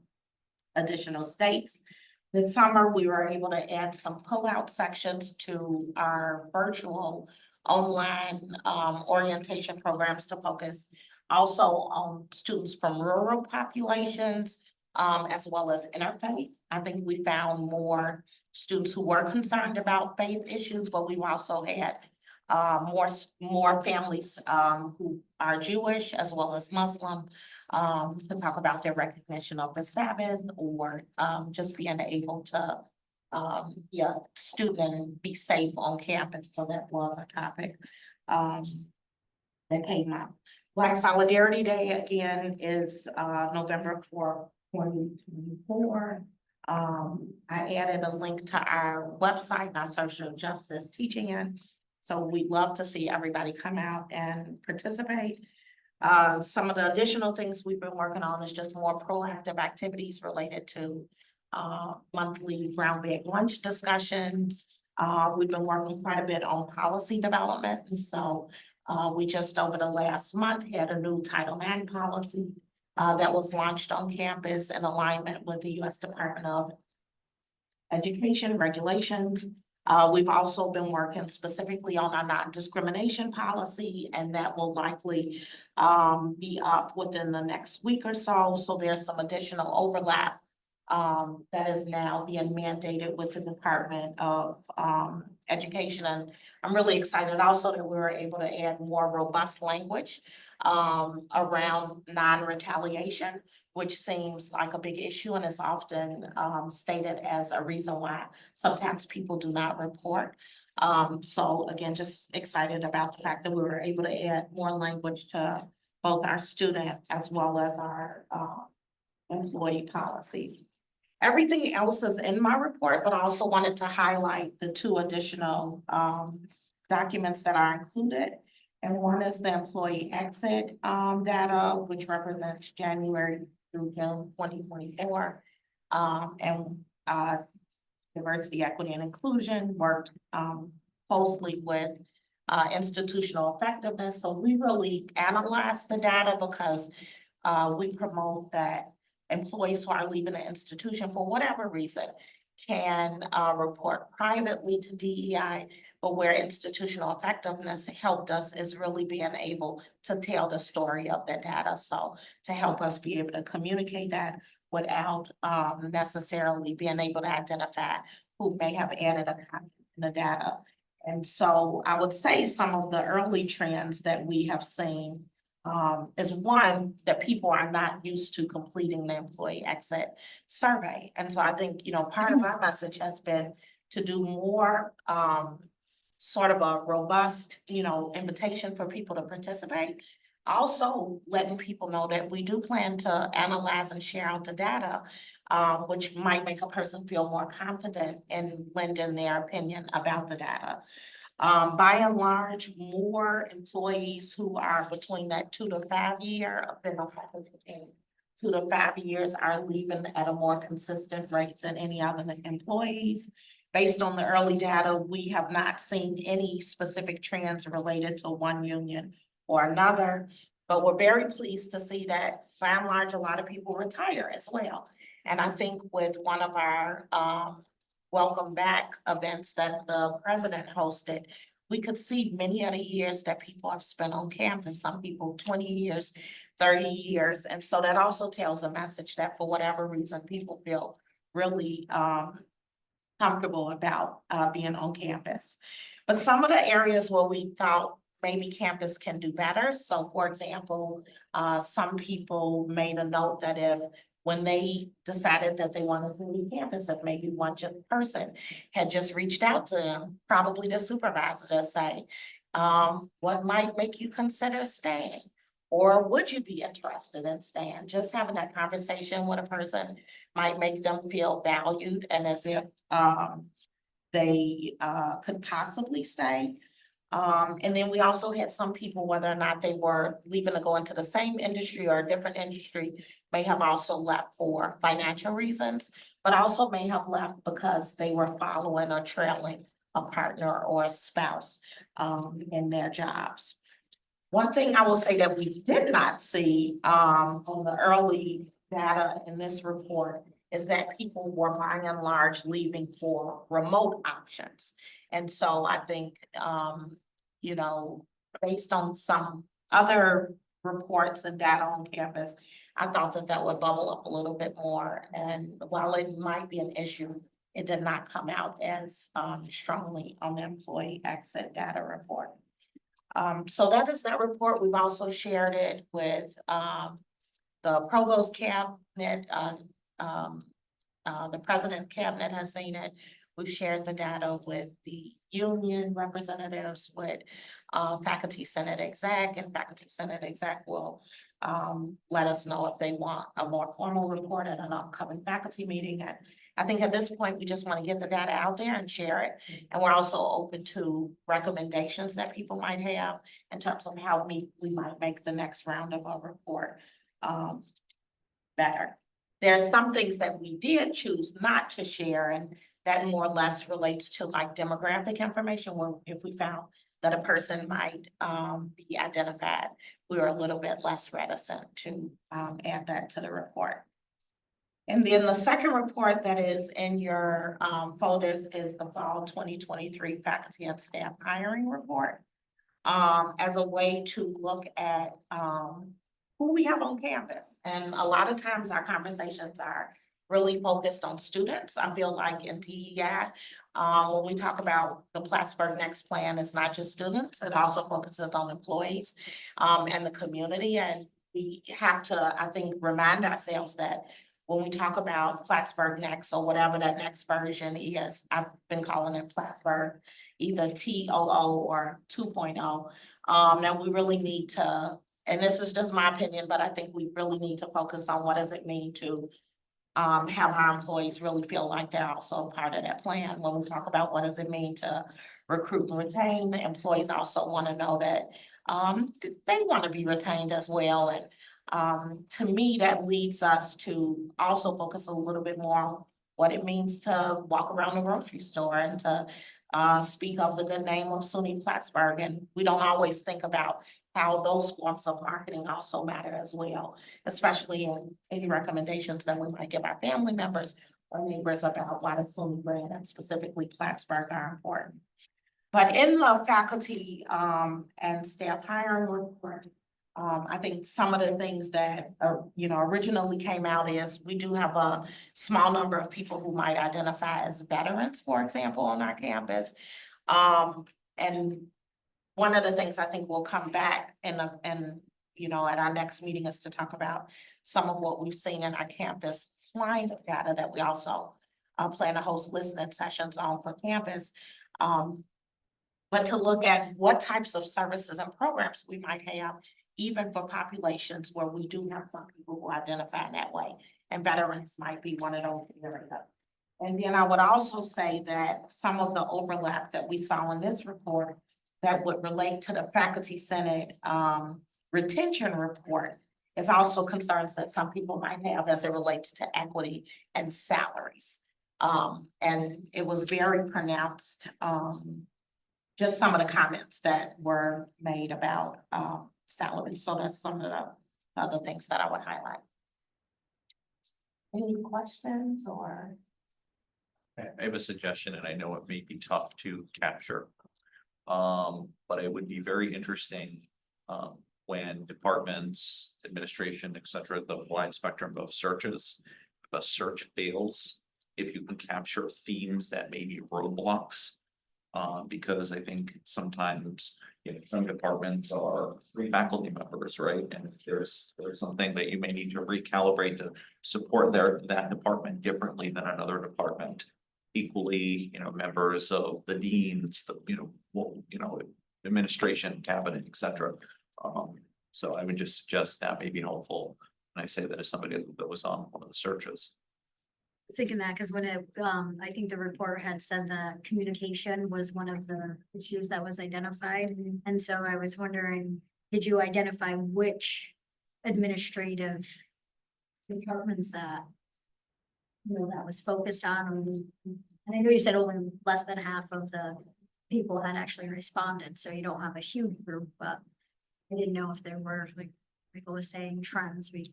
additional states. This summer, we were able to add some pull-out sections to our virtual online orientation programs to focus also on students from rural populations, as well as interfaith. I think we found more students who were concerned about faith issues, but we've also had more families who are Jewish as well as Muslim to talk about their recognition of the Sabbath or just being able to student and be safe on campus. So that was a topic that came up. Black Solidarity Day again is November 4th, 2024. I added a link to our website, our social justice teaching in. So we'd love to see everybody come out and participate. Some of the additional things we've been working on is just more proactive activities related to monthly brown bag lunch discussions. We've been working quite a bit on policy development. And so we just over the last month had a new Title IX policy that was launched on campus in alignment with the U.S. Department of Education regulations. We've also been working specifically on our non-discrimination policy, and that will likely be up within the next week or so. So there's some additional overlap that is now being mandated with the Department of Education. And I'm really excited also that we were able to add more robust language around non-retaliation, which seems like a big issue and is often stated as a reason why sometimes people do not report. So again, just excited about the fact that we were able to add more language to both our student as well as our employee policies. Everything else is in my report, but I also wanted to highlight the two additional documents that are included. And one is the employee exit data, which represents January through June 2024. And diversity, equity, and inclusion worked closely with institutional effectiveness. So we really analyzed the data because we promote that employees who are leaving the institution for whatever reason, can report privately to DEI, but where institutional effectiveness helped us is really being able to tell the story of the data. So to help us be able to communicate that without necessarily being able to identify who may have added a content in the data. And so I would say some of the early trends that we have seen is one, that people are not used to completing the employee exit survey. And so I think, part of our message has been to do more sort of a robust, invitation for people to participate. Also letting people know that we do plan to analyze and share out the data, which might make a person feel more confident in lending their opinion about the data. By and large, more employees who are between that 2 to 5 year, have been on faculty between 2 to 5 years are leaving at a more consistent rate than any other employees. Based on the early data, we have not seen any specific trends related to one union or another, but we're very pleased to see that by and large, a lot of people retire as well. And I think with one of our welcome back events that the president hosted, we could see many of the years that people have spent on campus, some people 20 years, 30 years. And so that also tells a message that for whatever reason, people feel really comfortable about being on campus. But some of the areas where we thought maybe campus can do better. So for example, some people made a note that when they decided that they wanted to leave campus, if maybe one person had just reached out to them, probably the supervisor to say, what might make you consider staying? Or would you be interested in staying? Just having that conversation with a person might make them feel valued and as if they could possibly stay. And then we also had some people, whether or not they were leaving to go into the same industry or a different industry, may have also left for financial reasons, but also may have left because they were following or trailing a partner or a spouse in their jobs. One thing I will say that we did not see on the early data in this report is that people were by and large leaving for remote options. And so I think, based on some other reports and data on campus, I thought that would bubble up a little bit more. And while it might be an issue, it did not come out as strongly on the employee exit data report. So that is that report. We've also shared it with the provost cabinet. The president cabinet has seen it. We've shared the data with the union representatives, with faculty senate exec, and faculty senate exec will let us know if they want a more formal report at an upcoming faculty meeting. And I think at this point, we just want to get the data out there and share it. And we're also open to recommendations that people might have in terms of how we might make the next round of our report better. There's some things that we did choose not to share, and that more or less relates to like demographic information, where if we found that a person might be identified, we were a little bit less reticent to add that to the report. And then the second report that is in your folders is the fall 2023 faculty and staff hiring report, as a way to look at who we have on campus. And a lot of times our conversations are really focused on students. I feel like in DEI, when we talk about the Plattsburgh Next Plan, it's not just students, it also focuses on employees and the community. And we have to, I think, remind ourselves that when we talk about Plattsburgh Next or whatever that next version is, I've been calling it Plattsburgh, either TOO or 2.0. Now we really need to, and this is just my opinion, but I think we really need to focus on what does it mean to have our employees really feel like they're also part of that plan. When we talk about what does it mean to recruit and retain, the employees also want to know that they want to be retained as well. And to me, that leads us to also focus a little bit more on what it means to walk around the grocery store and to speak of the good name of SUNY Plattsburgh. And we don't always think about how those forms of marketing also matter as well, especially in any recommendations that we might give our family members our neighbors about why the SUNY brand and specifically Plattsburgh are important. But in the faculty and staff hiring report, I think some of the things that originally came out is we do have a small number of people who might identify as veterans, for example, on our campus. And one of the things I think will come back at our next meeting is to talk about some of what we've seen in our campus climate data that we also plan to host listening sessions on for campus. But to look at what types of services and programs we might have, even for populations where we do have some people who identify in that way, and veterans might be one of those areas. And then I would also say that some of the overlap that we saw in this report that would relate to the faculty senate retention report is also concerns that some people might have as it relates to equity and salaries. And it was very pronounced, just some of the comments that were made about salary. So that's some of the other things that I would highlight. Any questions or? I have a suggestion, and I know it may be tough to capture. But it would be very interesting when departments, administration, et cetera, the wide spectrum of searches, if a search fails, if you can capture themes that may be roadblocks. Because I think sometimes, some departments are free faculty members, right? And if there's something that you may need to recalibrate to support that department differently than another department. Equally, members of the deans, administration, cabinet, et cetera. So I would just suggest that may be helpful. And I say that as somebody that was on one of the searches. Thinking that, because when I think the report had said that communication was one of the issues that was identified. And so I was wondering, did you identify which administrative departments that that was focused on? And I know you said only less than half of the people had actually responded, so you don't have a huge group, but I didn't know if there were, like Michael was saying, trends, with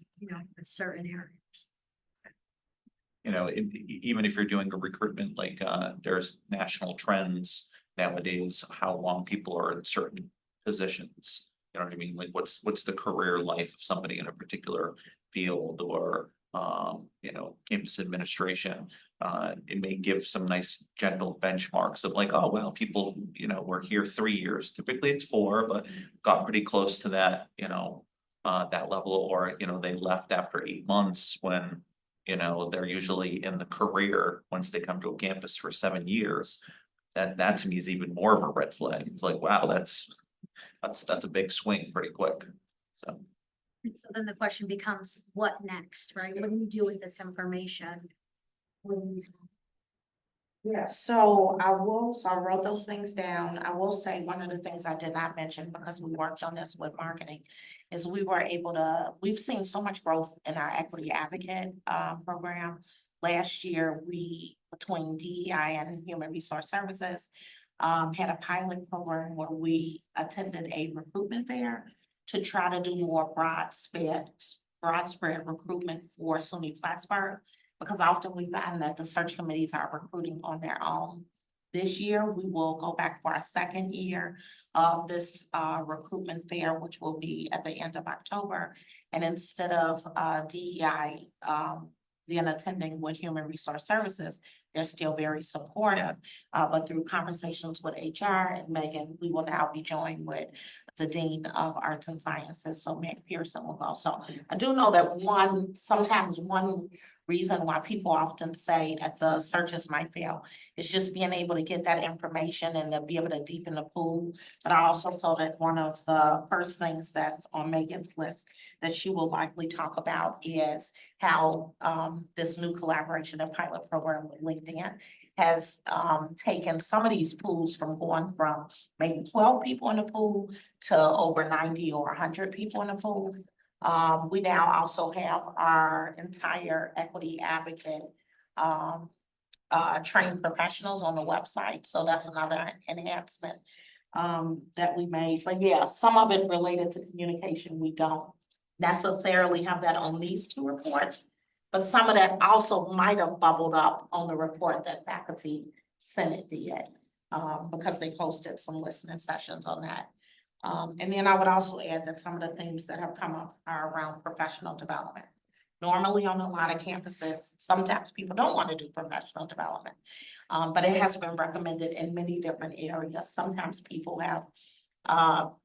certain areas. Even if you're doing a recruitment, like there's national trends nowadays, how long people are in certain positions. You know what I mean? Like what's the career life of somebody in a particular field, or campus administration. It may give some nice gentle benchmarks of like, oh, well, people, were here 3 years. Typically it's 4, but got pretty close to that, that level, or, they left after 8 months when, they're usually in the career once they come to a campus for 7 years. That to me is even more of a red flag. It's like, wow, that's a big swing pretty quick. So. So then the question becomes, what next, right? What do you do with this information? Yeah, so I wrote those things down. I will say one of the things I did not mention, because we worked on this with marketing, is we've seen so much growth in our equity advocate program. Last year, we, between DEI and Human Resource Services, had a pilot program where we attended a recruitment fair to try to do more broad spread recruitment for SUNY Plattsburgh, because often we find that the search committees are recruiting on their own. This year, we will go back for our second year of this recruitment fair, which will be at the end of October. And instead of DEI then attending with Human Resource Services, they're still very supportive. But through conversations with HR and Megan, we will now be joined with the Dean of Arts and Sciences, so Meg Pearson will go. So I do know that sometimes one reason why people often say that the searches might fail is just being able to get that information and to be able to deepen the pool. But I also saw that one of the first things that's on Megan's list that she will likely talk about is how this new collaboration and pilot program with LinkedIn has taken some of these pools from going from maybe 12 people in the pool to over 90 or 100 people in the pool. We now also have our entire equity advocate trained professionals on the website. So that's another enhancement that we made. But yeah, some of it related to communication, we don't necessarily have that on these 2 reports, But some of that also might have bubbled up on the report that faculty senate did, because they posted some listening sessions on that. And then I would also add that some of the things that have come up are around professional development. Normally on a lot of campuses, sometimes people don't want to do professional development. But it has been recommended in many different areas. Sometimes people have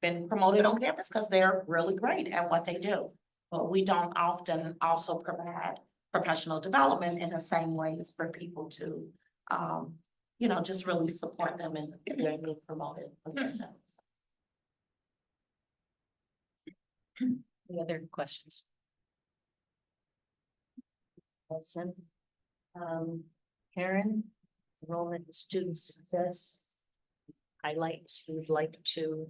been promoted on campus because they're really great at what they do. But we don't often also provide professional development in the same ways for people to, just really support them in their new promoted positions. Any other questions? Wilson? Karen, enrollment and student success. Highlights you would like to.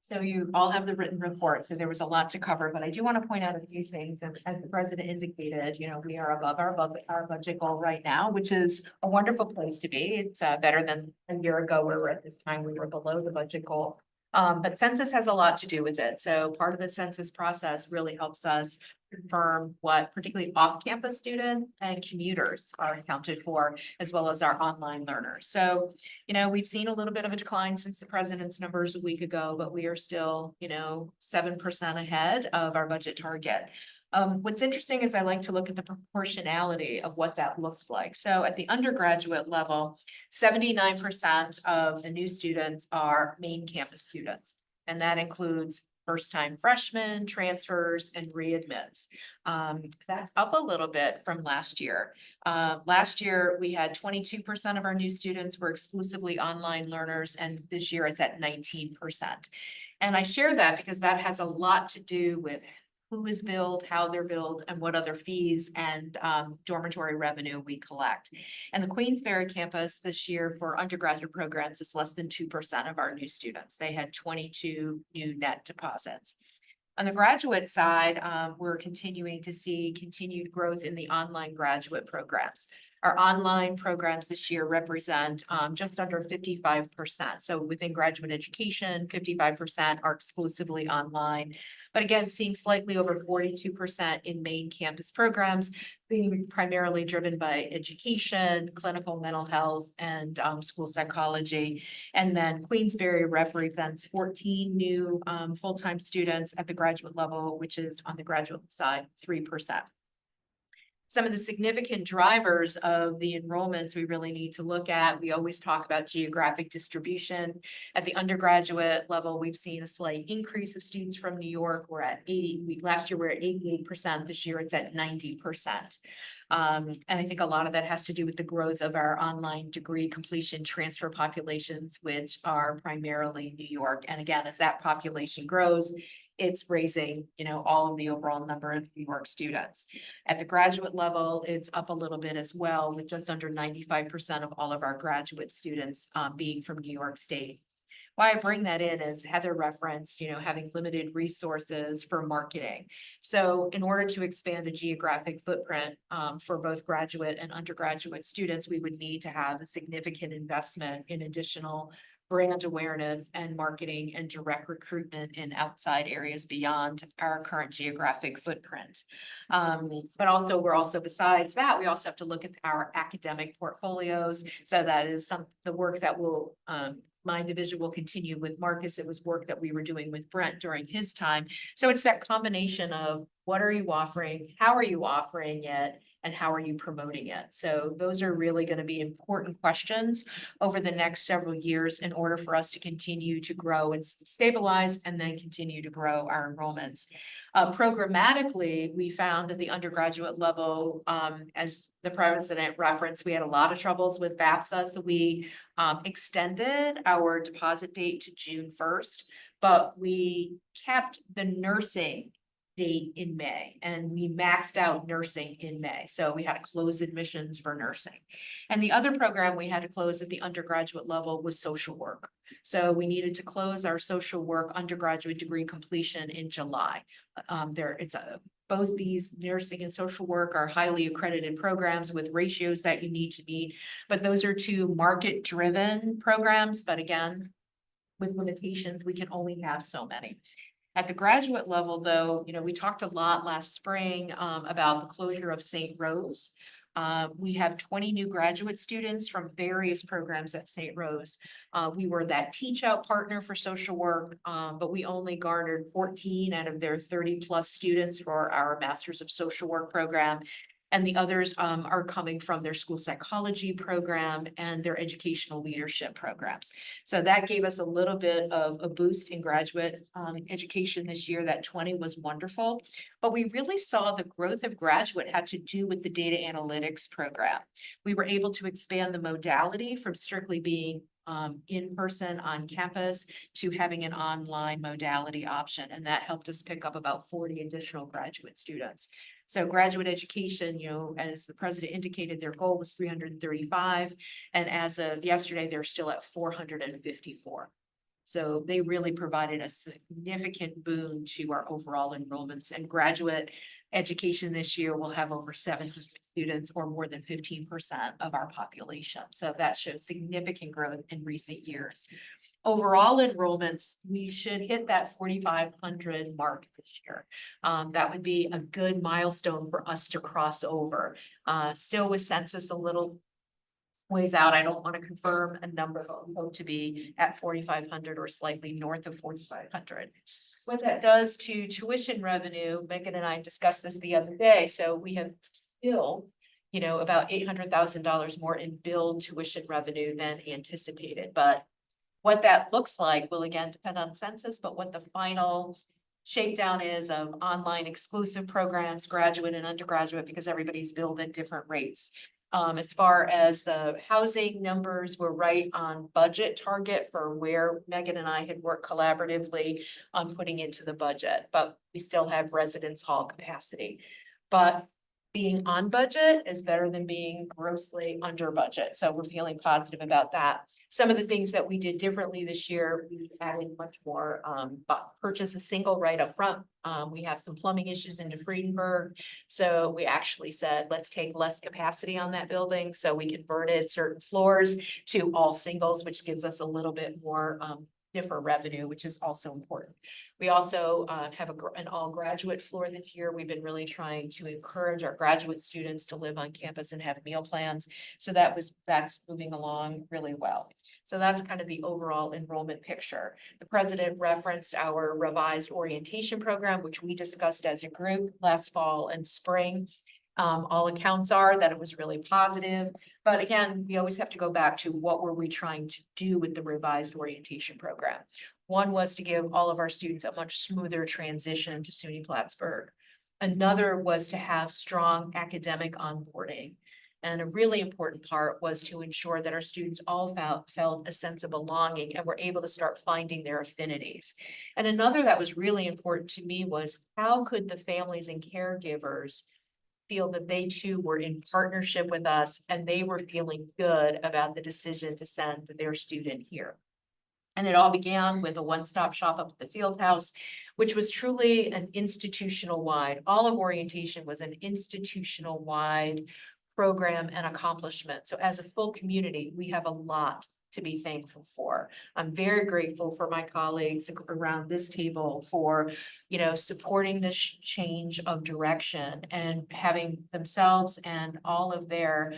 So you all have the written report, so there was a lot to cover, but I do want to point out a few things. And as the president indicated, we are above our budget goal right now, which is a wonderful place to be. It's better than a year ago where at this time we were below the budget goal. But census has a lot to do with it. So part of the census process really helps us confirm what particularly off-campus students and commuters are accounted for, as well as our online learners. So, we've seen a little bit of a decline since the president's numbers a week ago, but we are still, 7% ahead of our budget target. What's interesting is I like to look at the proportionality of what that looks like. So at the undergraduate level, 79% of the new students are main campus students, and that includes first-time freshmen, transfers, and readmits. That's up a little bit from last year. Last year, we had 22% of our new students were exclusively online learners, and this year it's at 19%. And I share that because that has a lot to do with who is billed, how they're billed, and what other fees and dormitory revenue we collect. And the Queensbury campus this year for undergraduate programs is less than 2% of our new students. They had 22 new net deposits. On the graduate side, we're continuing to see continued growth in the online graduate programs. Our online programs this year represent just under 55%. So within graduate education, 55% are exclusively online. But again, seeing slightly over 42% in main campus programs, being primarily driven by education, clinical mental health, and school psychology. And then Queensbury represents 14 new full-time students at the graduate level, which is on the graduate side, 3%. Some of the significant drivers of the enrollments we really need to look at. We always talk about geographic distribution. At the undergraduate level, we've seen a slight increase of students from New York. We're at 80, last year we were at 88%, this year it's at 90%. And I think a lot of that has to do with the growth of our online degree completion transfer populations, which are primarily New York. And again, as that population grows, it's raising, all of the overall number of New York students. At the graduate level, it's up a little bit as well, with just under 95% of all of our graduate students being from New York State. Why I bring that in is Heather referenced, having limited resources for marketing. So in order to expand the geographic footprint for both graduate and undergraduate students, we would need to have a significant investment in additional brand awareness and marketing and direct recruitment in outside areas beyond our current geographic footprint. But also, besides that, we also have to look at our academic portfolios. So that is the work that will my division will continue with Marcus. It was work that we were doing with Brent during his time. So it's that combination of what are you offering, how are you offering it, and how are you promoting it? So those are really going to be important questions over the next several years in order for us to continue to grow and stabilize and then continue to grow our enrollments. Programmatically, we found at the undergraduate level, as the president referenced, we had a lot of troubles with FAFSA. So we extended our deposit date to June 1st, but we kept the nursing date in May, and we maxed out nursing in May. So we had to close admissions for nursing. And the other program we had to close at the undergraduate level was social work. So we needed to close our social work undergraduate degree completion in July. Both these nursing and social work are highly accredited programs with ratios that you need to meet, but those are two market-driven programs. But again, with limitations, we can only have so many. At the graduate level, though, we talked a lot last spring about the closure of St. Rose. We have 20 new graduate students from various programs at St. Rose. We were that teach out partner for social work, but we only garnered 14 out of their 30+ students for our Masters of Social Work program. And the others are coming from their school psychology program and their educational leadership programs. So that gave us a little bit of a boost in graduate education this year. That 20 was wonderful. But we really saw the growth of graduate had to do with the data analytics program. We were able to expand the modality from strictly being in person on campus to having an online modality option. And that helped us pick up about 40 additional graduate students. So graduate education, as the president indicated, their goal was 335. And as of yesterday, they're still at 454. So they really provided a significant boon to our overall enrollments, and graduate education this year will have over 700 students, or more than 15% of our population. So that shows significant growth in recent years. Overall enrollments, we should hit that 4,500 mark this year. That would be a good milestone for us to cross over. Still with census a little ways out, I don't want to confirm a number, but we hope to be at 4,500 or slightly north of 4,500. What that does to tuition revenue, Megan and I discussed this the other day. So we have billed, about $800,000 more in billed tuition revenue than anticipated. But what that looks like will again depend on census, but what the final shakedown is of online exclusive programs, graduate and undergraduate, because everybody's billed at different rates. As far as the housing numbers, we're right on budget target for where Megan and I had worked collaboratively on putting into the budget, but we still have residence hall capacity. But being on budget is better than being grossly under budget. So we're feeling positive about that. Some of the things that we did differently this year, we added much more, purchase a single right up front. We have some plumbing issues into Friedenberg. So we actually said, let's take less capacity on that building. So we converted certain floors to all singles, which gives us a little bit more different revenue, which is also important. We also have an all graduate floor this year. We've been really trying to encourage our graduate students to live on campus and have meal plans. So that's moving along really well. So that's kind of the overall enrollment picture. The president referenced our revised orientation program, which we discussed as a group last fall and spring. All accounts are that it was really positive. But again, we always have to go back to what were we trying to do with the revised orientation program. One was to give all of our students a much smoother transition to SUNY Plattsburgh. Another was to have strong academic onboarding. And a really important part was to ensure that our students all felt a sense of belonging and were able to start finding their affinities. And another that was really important to me was how could the families and caregivers feel that they too were in partnership with us and they were feeling good about the decision to send their student here. And it all began with a one-stop shop up at the field house, which was truly an institutional wide. All of orientation was an institutional wide program and accomplishment. So as a full community, we have a lot to be thankful for. I'm very grateful for my colleagues around this table for, supporting this change of direction and having themselves and all of their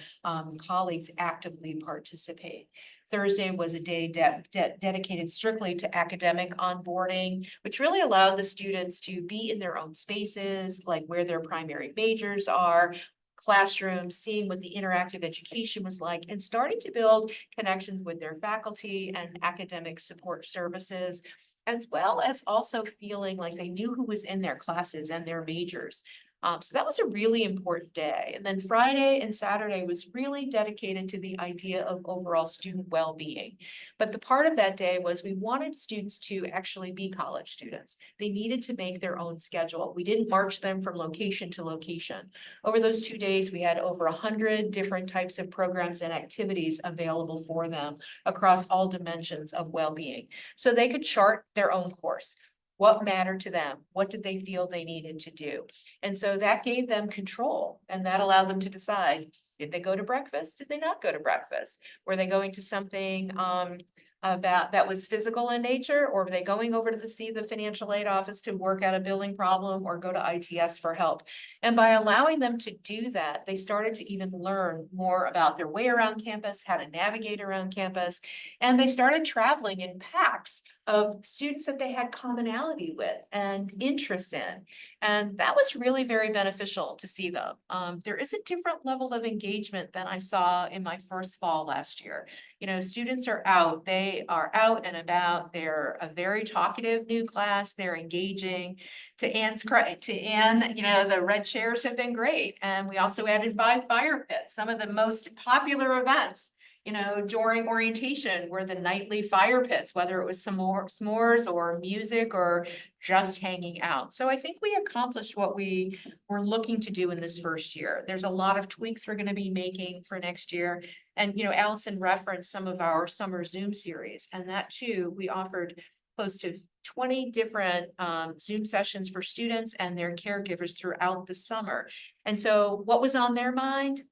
colleagues actively participate. Thursday was a day dedicated strictly to academic onboarding, which really allowed the students to be in their own spaces, like where their primary majors are, classrooms, seeing what the interactive education was like, and starting to build connections with their faculty and academic support services, as well as also feeling like they knew who was in their classes and their majors. So that was a really important day. And then Friday and Saturday was really dedicated to the idea of overall student well-being. But the part of that day was we wanted students to actually be college students. They needed to make their own schedule. We didn't march them from location to location. Over those 2 days, we had over 100 different types of programs and activities available for them across all dimensions of well-being. So they could chart their own course. What mattered to them? What did they feel they needed to do? And so that gave them control, and that allowed them to decide, did they go to breakfast? Did they not go to breakfast? Were they going to something about, that was physical in nature, or were they going over to see the financial aid office to work out a billing problem or go to ITS for help? And by allowing them to do that, they started to even learn more about their way around campus, how to navigate around campus. And they started traveling in packs of students that they had commonality with and interests in. And that was really very beneficial to see them. There is a different level of engagement than I saw in my first fall last year. You know, students are out, they are out and about, they're a very talkative new class, they're engaging. To Anne, you know, the red chairs have been great. And we also added 5 fire pits, some of the most popular events, you know, during orientation were the nightly fire pits, whether it was some more s'mores or music or just hanging out. So I think we accomplished what we were looking to do in this first year. There's a lot of tweaks we're going to be making for next year. And, you know, Allison referenced some of our summer Zoom series, and that too, we offered close to 20 different Zoom sessions for students and their caregivers throughout the summer. And so what was on their mind?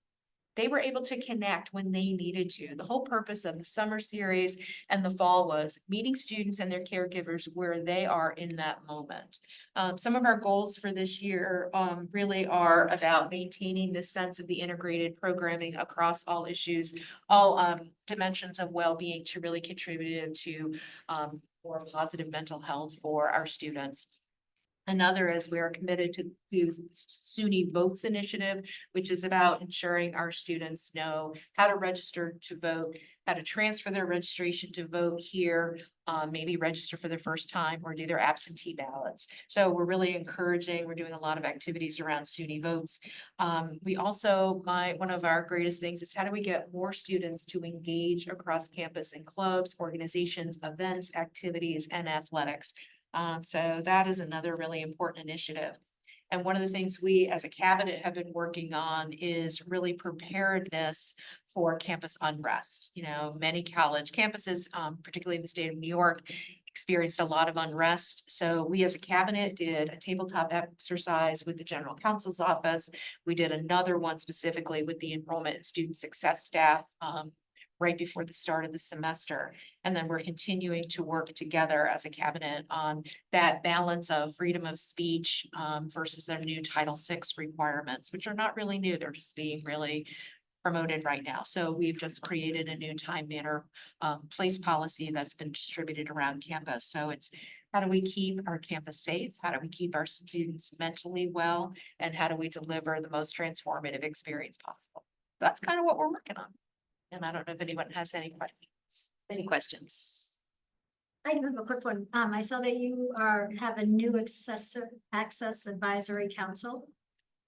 They were able to connect when they needed to. The whole purpose of the summer series and the fall was meeting students and their caregivers where they are in that moment. Some of our goals for this year really are about maintaining this sense of the integrated programming across all issues, all dimensions of well-being to really contribute to more positive mental health for our students. Another is we are committed to SUNY Votes Initiative, which is about ensuring our students know how to register to vote, how to transfer their registration to vote here, maybe register for the first time or do their absentee ballots. So we're really encouraging, we're doing a lot of activities around SUNY Votes. We also, one of our greatest things is how do we get more students to engage across campus in clubs, organizations, events, activities, and athletics. So that is another really important initiative. And one of the things we as a cabinet have been working on is really preparedness for campus unrest. You know, many college campuses, particularly in the state of New York, experienced a lot of unrest. So we as a cabinet did a tabletop exercise with the general counsel's office. We did another one specifically with the enrollment and student success staff right before the start of the semester. And then we're continuing to work together as a cabinet on that balance of freedom of speech versus their new Title VI requirements, which are not really new. They're just being really promoted right now. So we've just created a new time, manner, place policy that's been distributed around campus. So it's how do we keep our campus safe? How do we keep our students mentally well? And how do we deliver the most transformative experience possible? That's kind of what we're working on. And I don't know if anyone has any questions. Any questions? I have a quick one. I saw that you have a new access advisory council.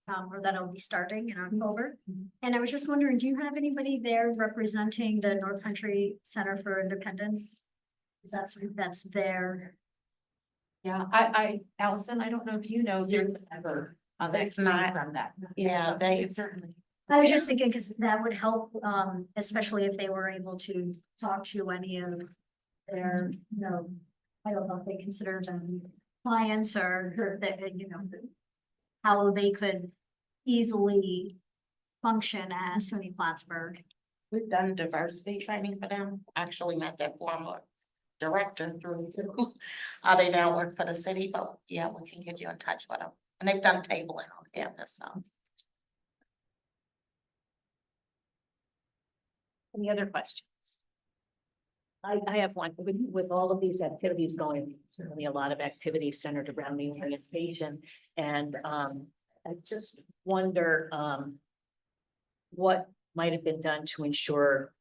Or that'll be starting in October. And I was just wondering, do you have anybody there representing the North Country Center for Independence? That's their. Yeah, Allison, I don't know if you know, they're ever on that It's not. from that. Yeah, they Certainly. I was just thinking, because that would help, especially if they were able to talk to any of their, you know, I don't know if they consider them clients or that, you know, how they could easily function at SUNY Plattsburgh. We've done diversity training for them. Actually met their former director through. They now work for the city, but yeah, we can get you in touch with them. And they've done tabling on campus, so. Any other questions? I have one. With all of these activities going, certainly a lot of activities centered around the orientation. And I just wonder what might have been done to ensure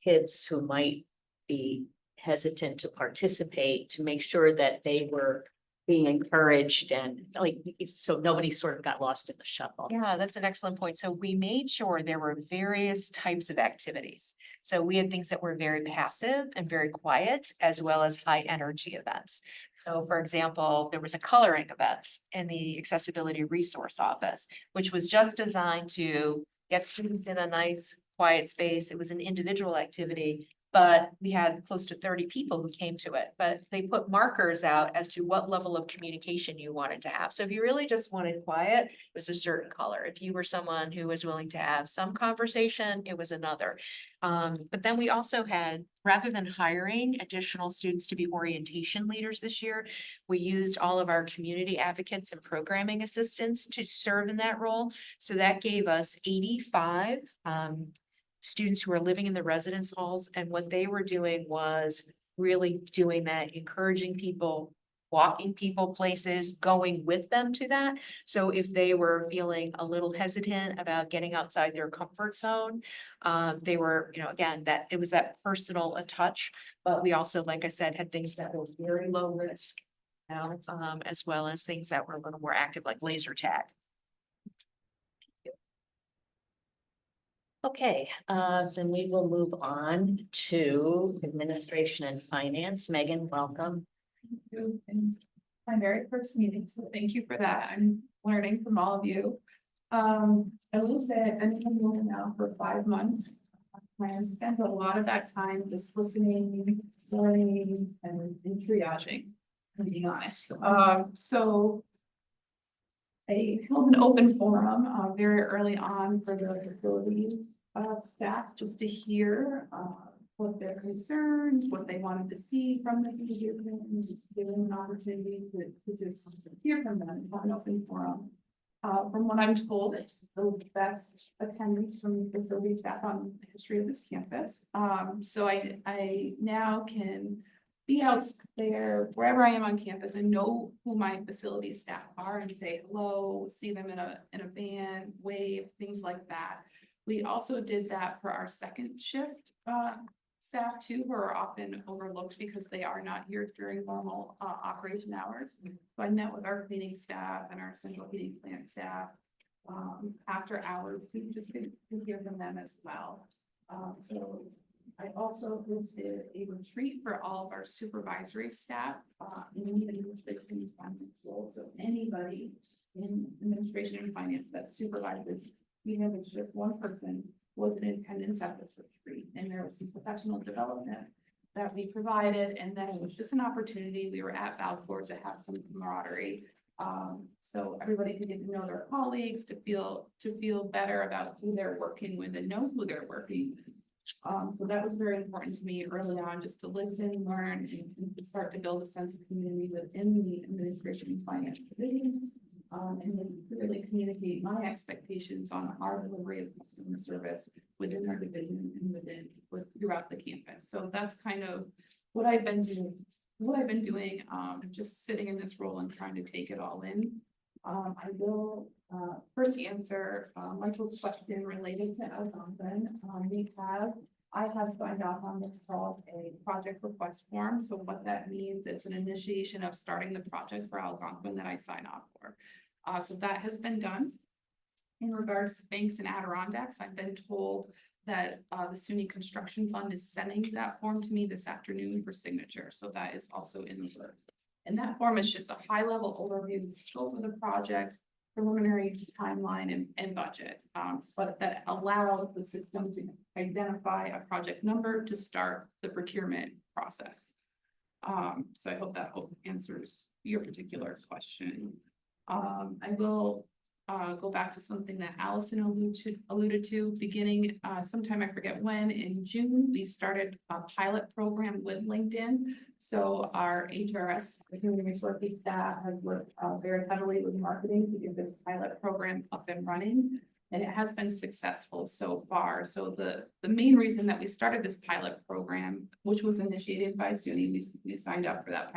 kids who might be hesitant to participate, to make sure that they were being encouraged and like, so nobody sort of got lost in the shuffle. Yeah, that's an excellent point. So we made sure there were various types of activities. So we had things that were very passive and very quiet, as well as high energy events. So for example, there was a coloring event in the accessibility resource office, which was just designed to get students in a nice quiet space. It was an individual activity, but we had close to 30 people who came to it, but they put markers out as to what level of communication you wanted to have. So if you really just wanted quiet, it was a certain color. If you were someone who was willing to have some conversation, it was another. But then we also had, rather than hiring additional students to be orientation leaders this year, we used all of our community advocates and programming assistants to serve in that role. So that gave us 85 students who are living in the residence halls, and what they were doing was really doing that, encouraging people, walking people places, going with them to that. So if they were feeling a little hesitant about getting outside their comfort zone, they were, you know, again, that it was that personal touch. But we also, like I said, had things that were very low risk, as well as things that were a little more active, like laser tag. Okay, then we will move on to administration and finance. Megan, welcome. In my very first meeting, so thank you for that. I'm learning from all of you. I will say I've been in the now for 5 months. I have spent a lot of that time just listening, learning, and triaging, to be honest. So I held an open forum very early on for the facilities staff, just to hear what their concerns, what they wanted to see from this engagement, and just give them an opportunity to just hear from them, have an open forum. From what I'm told, it's the best attendance from facility staff on the history of this campus. So I now can be out there wherever I am on campus and know who my facility staff are and say hello, see them in a van, wave, things like that. We also did that for our second shift staff too, who are often overlooked because they are not here during normal operation hours. So I met with our cleaning staff and our central heating plant staff after hours to just to hear from them as well. So I also hosted a retreat for all of our supervisory staff in the administration and finance role. So anybody in administration and finance that supervises, even if it's just one person, was in attendance at this retreat. And there was some professional development that we provided. And then it was just an opportunity. We were at Valcourt to have some camaraderie. So everybody could get to know their colleagues, to feel better about who they're working with and know who they're working. So that was very important to me early on, just to listen, learn, and to start to build a sense of community within the administration and finance division. And then really communicate my expectations on our delivery of customer service within our division and throughout the campus. So that's kind of what I've been doing. Just sitting in this role and trying to take it all in. I will first answer Michael's question related to Algonquin. I have signed off on what's called a project request form. So what that means, it's an initiation of starting the project for Algonquin that I sign off for. So that has been done. In regards to banks and Adirondacks, I've been told that the SUNY Construction Fund is sending that form to me this afternoon for signature. So that is also in the works. And that form is just a high level overview of the scope of the project, preliminary timeline and budget, but that allows the system to identify a project number to start the procurement process. So I hope that answers your particular question. I will go back to something that Allison alluded to beginning sometime, I forget when, in June, we started a pilot program with LinkedIn. So our HRS, the human resources staff, has worked very heavily with marketing to get this pilot program up and running. And it has been successful so far. So the main reason that we started this pilot program, which was initiated by SUNY, we signed up for that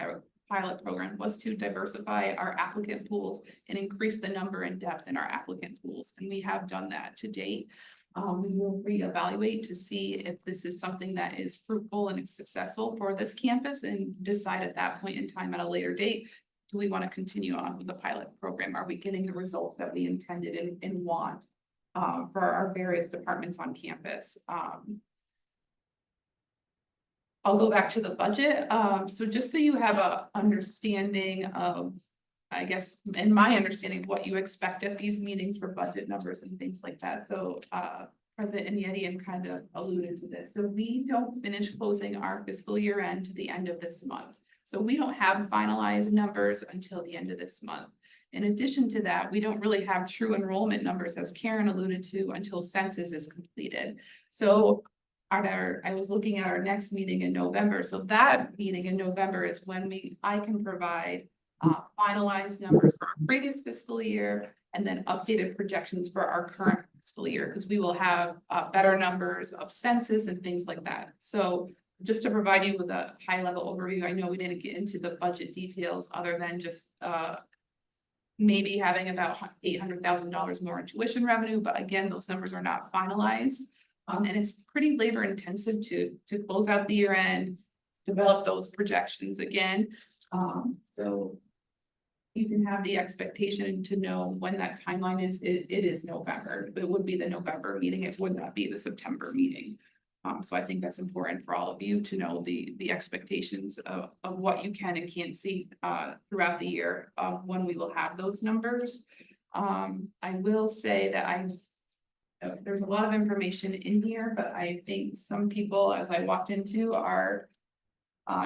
pilot program, was to diversify our applicant pools and increase the number and depth in our applicant pools. And we have done that to date. We will reevaluate to see if this is something that is fruitful and successful for this campus and decide at that point in time at a later date, do we want to continue on with the pilot program? Are we getting the results that we intended and want for our various departments on campus? I'll go back to the budget. So just so you have a understanding of, I guess, and my understanding of what you expect at these meetings for budget numbers and things like that. So President Inyeti kind of alluded to this. So we don't finish closing our fiscal year end to the end of this month. So we don't have finalized numbers until the end of this month. In addition to that, we don't really have true enrollment numbers, as Karen alluded to, until census is completed. So I was looking at our next meeting in November. So that meeting in November is when I can provide finalized numbers for our previous fiscal year and then updated projections for our current fiscal year, because we will have better numbers of census and things like that. So just to provide you with a high level overview, I know we didn't get into the budget details other than just maybe having about $800,000 more in tuition revenue, but again, those numbers are not finalized. And it's pretty labor intensive to close out the year end, develop those projections again. So you can have the expectation to know when that timeline is. It is November. It would be the November meeting. It would not be the September meeting. So I think that's important for all of you to know the expectations of what you can and can't see throughout the year when we will have those numbers. I will say that there's a lot of information in here, but I think some people, as I walked into, are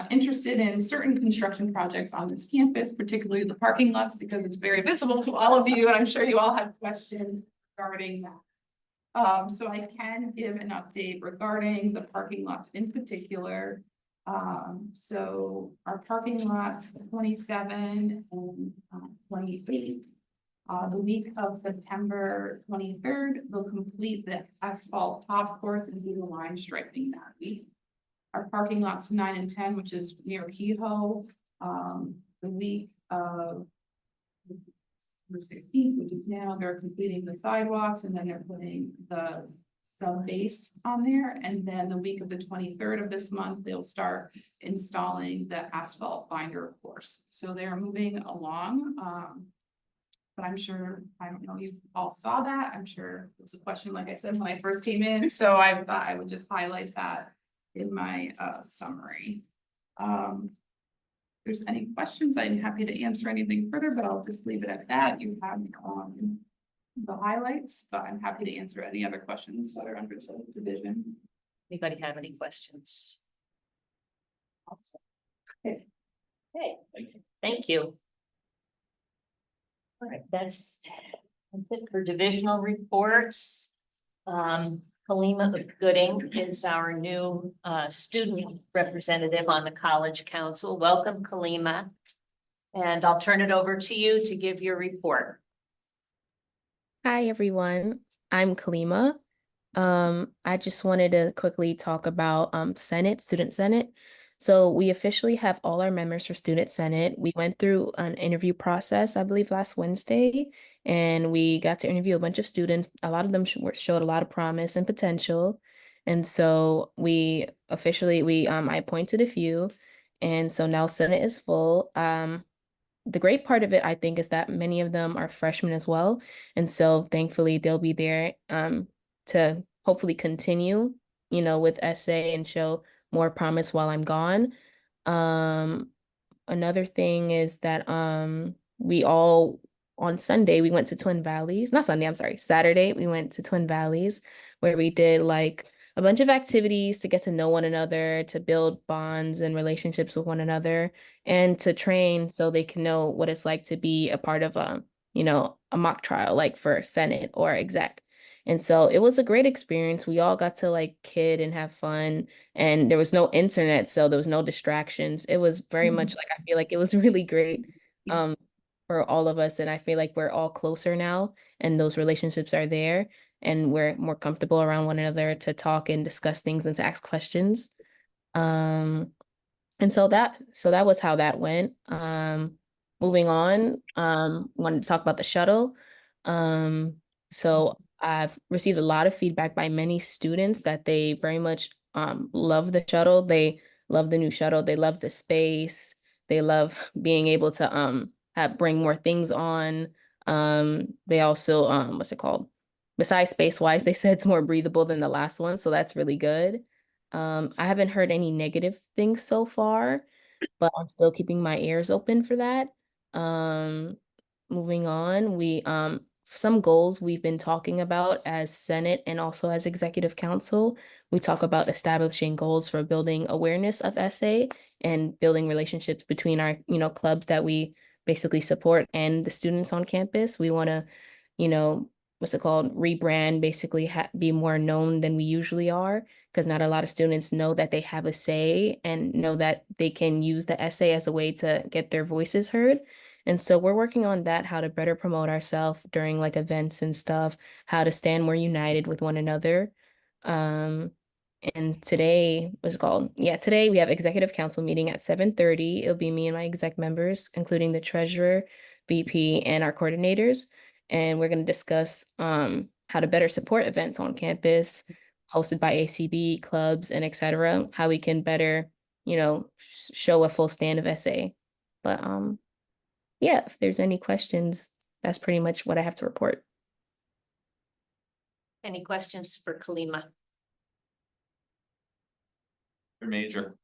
interested in certain construction projects on this campus, particularly the parking lots, because it's very visible to all of you, and I'm sure you all have questions regarding that. So I can give an update regarding the parking lots in particular. So our parking lots 27 and 28. The week of September 23rd, they'll complete the asphalt top course and do the line striping that week. Our parking lots 9 and 10, which is near Kehoe, the week of the 16th, which is now, they're completing the sidewalks and then they're putting the sub base on there. And then the week of the 23rd of this month, they'll start installing the asphalt binder course. So they're moving along. But I'm sure, I don't know, you all saw that. I'm sure it was a question, like I said, when I first came in. So I thought I would just highlight that in my summary. If there's any questions, I'm happy to answer anything further, but I'll just leave it at that. You have the highlights, but I'm happy to answer any other questions that are under the division. Anybody have any questions? Okay. Thank you. All right, that's it for divisional reports. Kalima Gooding is our new student representative on the College Council. Welcome, Kalima. And I'll turn it over to you to give your report. Hi, everyone. I'm Kalima. I just wanted to quickly talk about Student Senate. So we officially have all our members for Student Senate. We went through an interview process, I believe, last Wednesday, and we got to interview a bunch of students. A lot of them showed a lot of promise and potential. And so I appointed a few, and so now Senate is full. The great part of it, I think, is that many of them are freshmen as well. And so thankfully they'll be there to hopefully continue, with essay and show more promise while I'm gone. Another thing is that on Sunday we went to Twin Valleys. Not Sunday, I'm sorry, Saturday we went to Twin Valleys, where we did like a bunch of activities to get to know one another, to build bonds and relationships with one another, and to train so they can know what it's like to be a part of a mock trial, like for Senate or exec. And so it was a great experience. We all got to like kid and have fun, and there was no internet, so there was no distractions. It was very much like, I feel like it was really great for all of us. And I feel like we're all closer now, and those relationships are there, and we're more comfortable around one another to talk and discuss things and to ask questions. And so that was how that went. Moving on, wanted to talk about the shuttle. So I've received a lot of feedback by many students that they very much love the shuttle. They love the new shuttle. They love the space. They love being able to bring more things on. They also what's it called? Besides space-wise, they said it's more breathable than the last one, so that's really good. I haven't heard any negative things so far, but I'm still keeping my ears open for that. Moving on, we some goals we've been talking about as Senate and also as Executive Council. We talk about establishing goals for building awareness of SA and building relationships between our, clubs that we basically support and the students on campus. We want to, what's it called, rebrand, basically be more known than we usually are, because not a lot of students know that they have a say and know that they can use the essay as a way to get their voices heard. And so we're working on that, how to better promote ourselves during like events and stuff, how to stand more united with one another. And today, what's it called? Yeah, today we have executive council meeting at 7:30. It'll be me and my exec members, including the treasurer, VP, and our coordinators. And we're going to discuss how to better support events on campus hosted by ACB clubs and etc. How we can better, show a full stand of SA. But yeah, if there's any questions, that's pretty much what I have to report. Any questions for Kalima? Your major.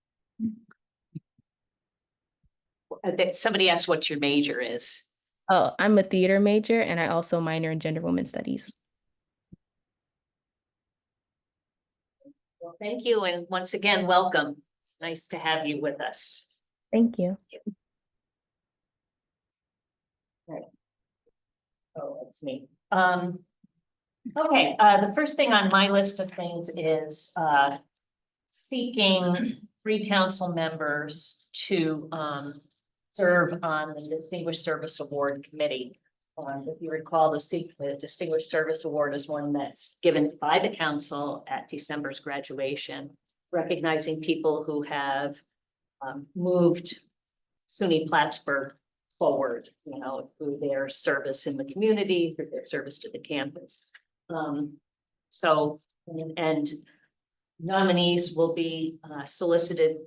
Somebody asked what your major is. Oh, I'm a theater major and I also minor in gender women studies. Well, thank you, and once again, welcome. It's nice to have you with us. Thank you. Oh, that's me. Okay, the first thing on my list of things is seeking 3 council members to serve on the Distinguished Service Award Committee. If you recall, the Distinguished Service Award is one that's given by the council at December's graduation, recognizing people who have moved SUNY Plattsburgh forward, through their service in the community, through their service to the campus. And nominees will be solicited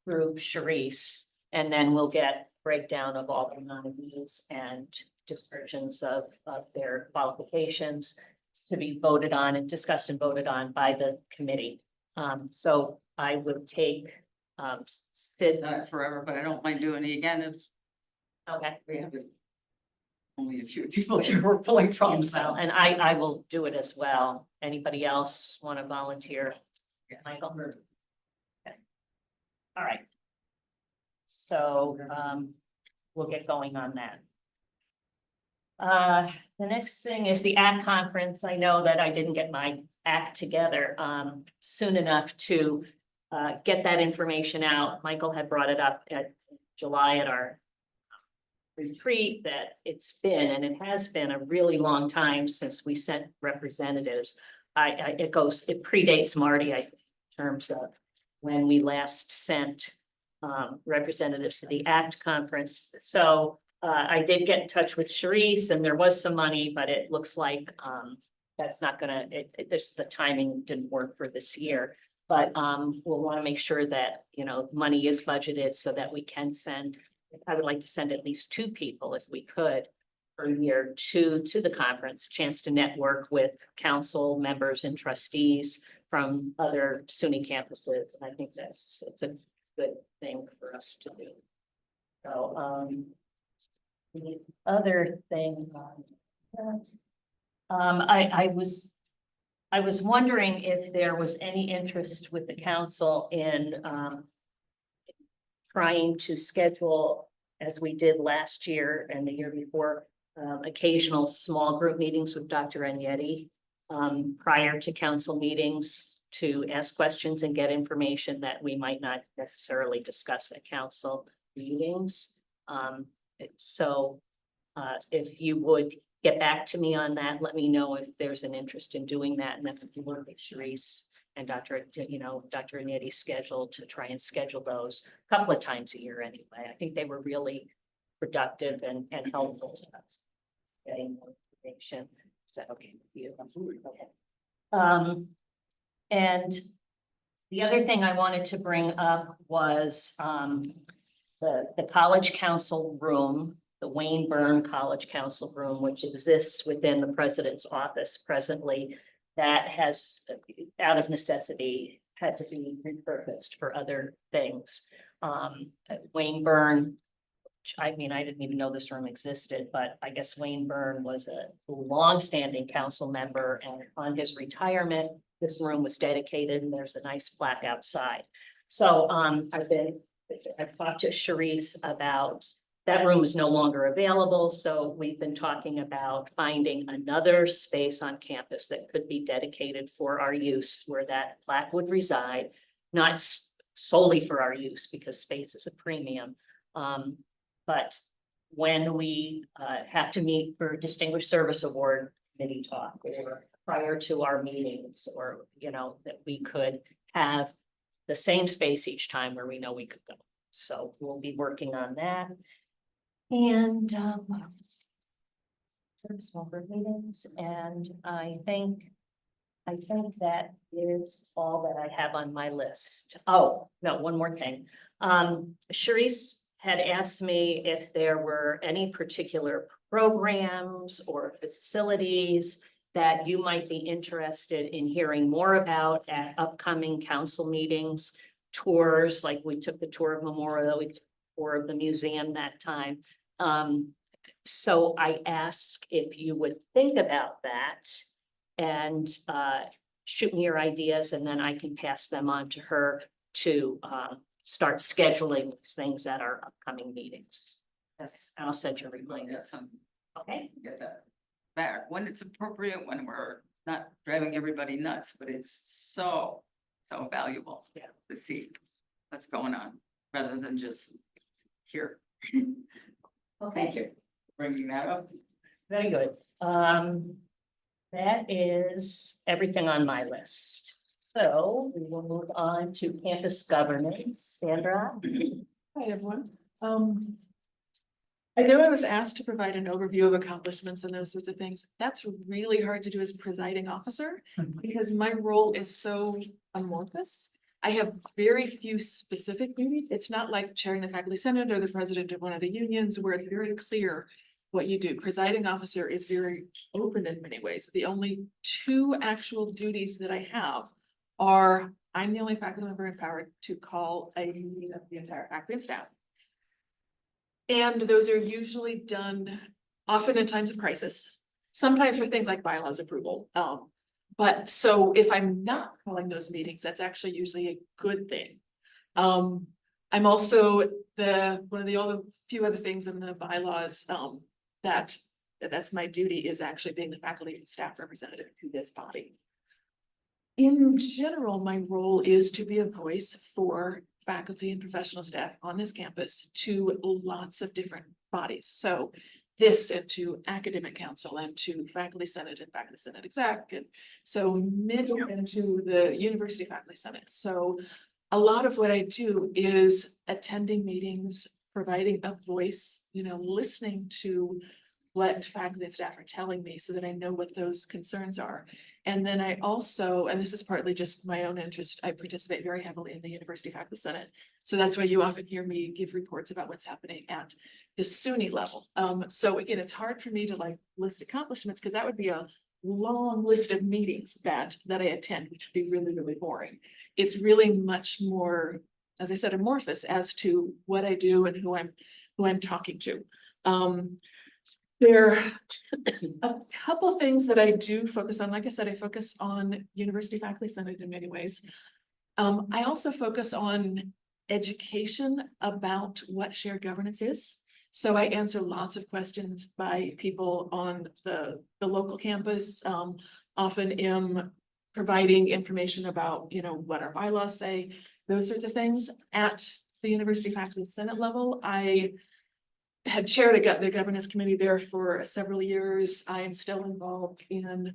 through Charisse, and then we'll get breakdown of all the nominees and descriptions of their qualifications to be voted on and discussed and voted on by the committee. So I would take Sid. Not forever, but I don't mind doing it again if Okay. we have only a few people here we're pulling from, so. Well, and I will do it as well. Anybody else want to volunteer? Michael? Okay. All right. So we'll get going on that. The next thing is the ACT conference. I know that I didn't get my ACT together soon enough to get that information out. Michael had brought it up at July at our retreat that it's been, and it has been a really long time since we sent representatives. It predates Marty, in terms of when we last sent representatives to the ACT conference. So I did get in touch with Charisse, and there was some money, but it looks like that's not gonna, the timing didn't work for this year. But we'll want to make sure that, money is budgeted so that we can send, I would like to send at least 2 people if we could per year to the conference, chance to network with council members and trustees from other SUNY campuses. And I think it's a good thing for us to do. So the other thing I was wondering if there was any interest with the council in trying to schedule, as we did last year and the year before, occasional small group meetings with Dr. Agnetti prior to council meetings to ask questions and get information that we might not necessarily discuss at council meetings. So if you would get back to me on that, let me know if there's an interest in doing that, and then if you work with Charisse and Dr. Agnetti's schedule to try and schedule those a couple of times a year anyway. I think they were really productive and helpful to us getting more information. Is that okay with you? Okay. And the other thing I wanted to bring up was the college council room, the Wayne Byrne College Council room, which exists within the president's office presently, that has, out of necessity, had to be repurposed for other things. Wayne Byrne I mean, I didn't even know this room existed, but I guess Wayne Byrne was a longstanding council member, and on his retirement, this room was dedicated and there's a nice plaque outside. So, I've talked to Sharice about, that room is no longer available, so we've been talking about finding another space on campus that could be dedicated for our use, where that plaque would reside, not solely for our use, because space is a premium. But when we have to meet for Distinguished Service Award committee talk, or prior to our meetings, or, you know, that we could have the same space each time where we know we could go. So we'll be working on that. And smaller meetings, and I think that is all that I have on my list. Oh, no, one more thing. Sharice had asked me if there were any particular programs or facilities that you might be interested in hearing more about at upcoming council meetings, tours, like we took the tour of Memorial, we took the tour of the museum that time. So I asked if you would think about that and shoot me your ideas, and then I can pass them on to her to start scheduling things at our upcoming meetings. Yes. I'll send you a reminder. Yes, Okay. get that back when it's appropriate, when we're not driving everybody nuts, but it's so valuable. Yeah. To see what's going on, rather than just here. Okay. Thank you for bringing that up. Very good. That is everything on my list. So we will move on to campus governance. Sandra? Hi, everyone. I know I was asked to provide an overview of accomplishments and those sorts of things. That's really hard to do as presiding officer because my role is so amorphous. I have very few specific duties. It's not like chairing the faculty senate or the president of one of the unions where it's very clear what you do. Presiding officer is very open in many ways. The only two actual duties that I have are, I'm the only faculty member empowered to call a meeting of the entire faculty and staff. And those are usually done often in times of crisis, sometimes for things like bylaws approval. But so if I'm not calling those meetings, that's actually usually a good thing. I'm also one of the few other things in the bylaws that's my duty is actually being the faculty and staff representative to this body. In general, my role is to be a voice for faculty and professional staff on this campus to lots of different bodies. So this and to academic council and to faculty senate and faculty senate exec, and so middle into the university faculty senate. So a lot of what I do is attending meetings, providing a voice, listening to what faculty and staff are telling me so that I know what those concerns are. And then I also, and this is partly just my own interest, I participate very heavily in the University Faculty Senate. So that's why you often hear me give reports about what's happening at the SUNY level. So again, it's hard for me to list accomplishments because that would be a long list of meetings that I attend, which would be really, really boring. It's really much more, as I said, amorphous as to what I do and who I'm talking to. There are a couple things that I do focus on. Like I said, I focus on University Faculty Senate in many ways. I also focus on education about what shared governance is. So I answer lots of questions by people on the local campus. Often am providing information about, what our bylaws say, those sorts of things. At the University Faculty Senate level, I had chaired the governance committee there for several years. I am still involved in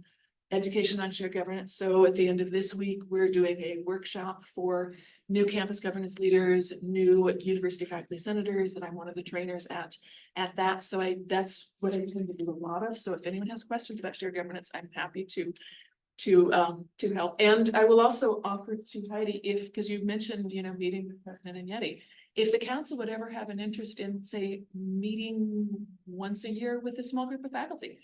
education on shared governance. So at the end of this week, we're doing a workshop for new campus governance leaders, new university faculty senators, and I'm one of the trainers at that. So that's what I tend to do a lot of. So if anyone has questions about shared governance, I'm happy to help. And I will also offer to Heidi, because you mentioned, meeting with President Inietti. If the council would ever have an interest in, say, meeting once a year with a small group of faculty,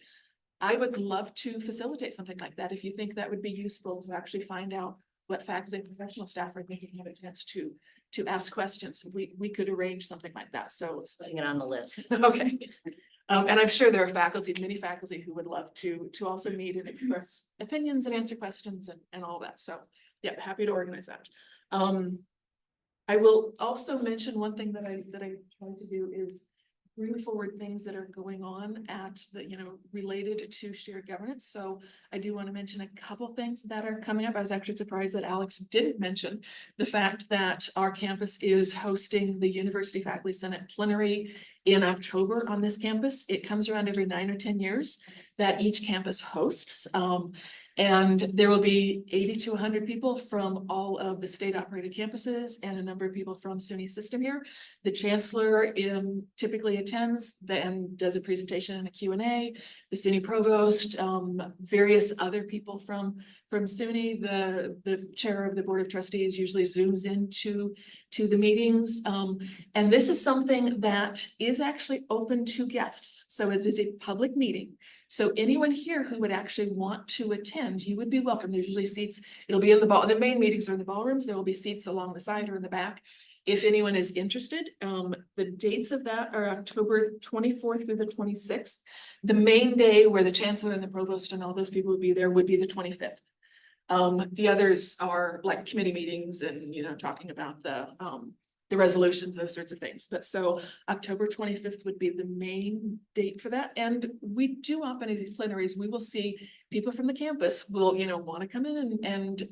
I would love to facilitate something like that. If you think that would be useful to actually find out let faculty and professional staff are thinking have a chance to ask questions. We could arrange something like that. So Putting it on the list. okay. And I'm sure there are many faculty who would love to also meet and express opinions and answer questions and all that. So yeah, happy to organize that. I will also mention one thing that I try to do is bring forward things that are going on at the, related to shared governance. So I do want to mention a couple things that are coming up. I was actually surprised that Alex didn't mention the fact that our campus is hosting the University Faculty Senate plenary in October on this campus. It comes around every 9 or 10 years that each campus hosts. And there will be 80 to 100 people from all of the state operated campuses and a number of people from SUNY system here. The chancellor typically attends and does a presentation and a Q&A. The SUNY provost, various other people from SUNY, the chair of the board of trustees usually zooms into the meetings. And this is something that is actually open to guests. So it is a public meeting. So anyone here who would actually want to attend, you would be welcome. There's usually seats. It'll be in the main meetings are in the ballrooms. There will be seats along the side or in the back. If anyone is interested, the dates of that are October 24th through the 26th. The main day where the chancellor and the provost and all those people would be there would be the 25th. The others are like committee meetings and, talking about the resolutions, those sorts of things. But so October 25th would be the main date for that. And we do often as these plenaries, we will see people from the campus will, want to come in and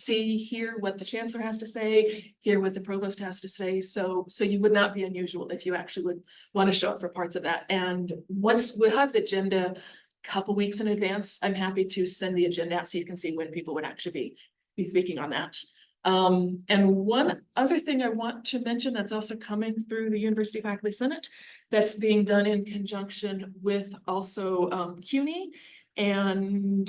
hear what the chancellor has to say, hear what the provost has to say. So you would not be unusual if you actually would want to show up for parts of that. And once we have the agenda a couple weeks in advance, I'm happy to send the agenda out so you can see when people would actually be speaking on that. And one other thing I want to mention that's also coming through the University Faculty Senate that's being done in conjunction with also CUNY and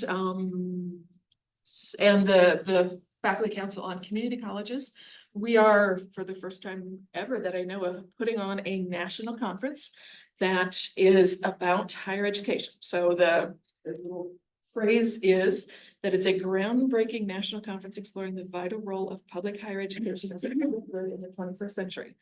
the Faculty Council on Community Colleges. We are, for the first time ever that I know of, putting on a national conference that is about higher education. So the little phrase is that it's a groundbreaking national conference exploring the vital role of public higher education as a in the 21st century.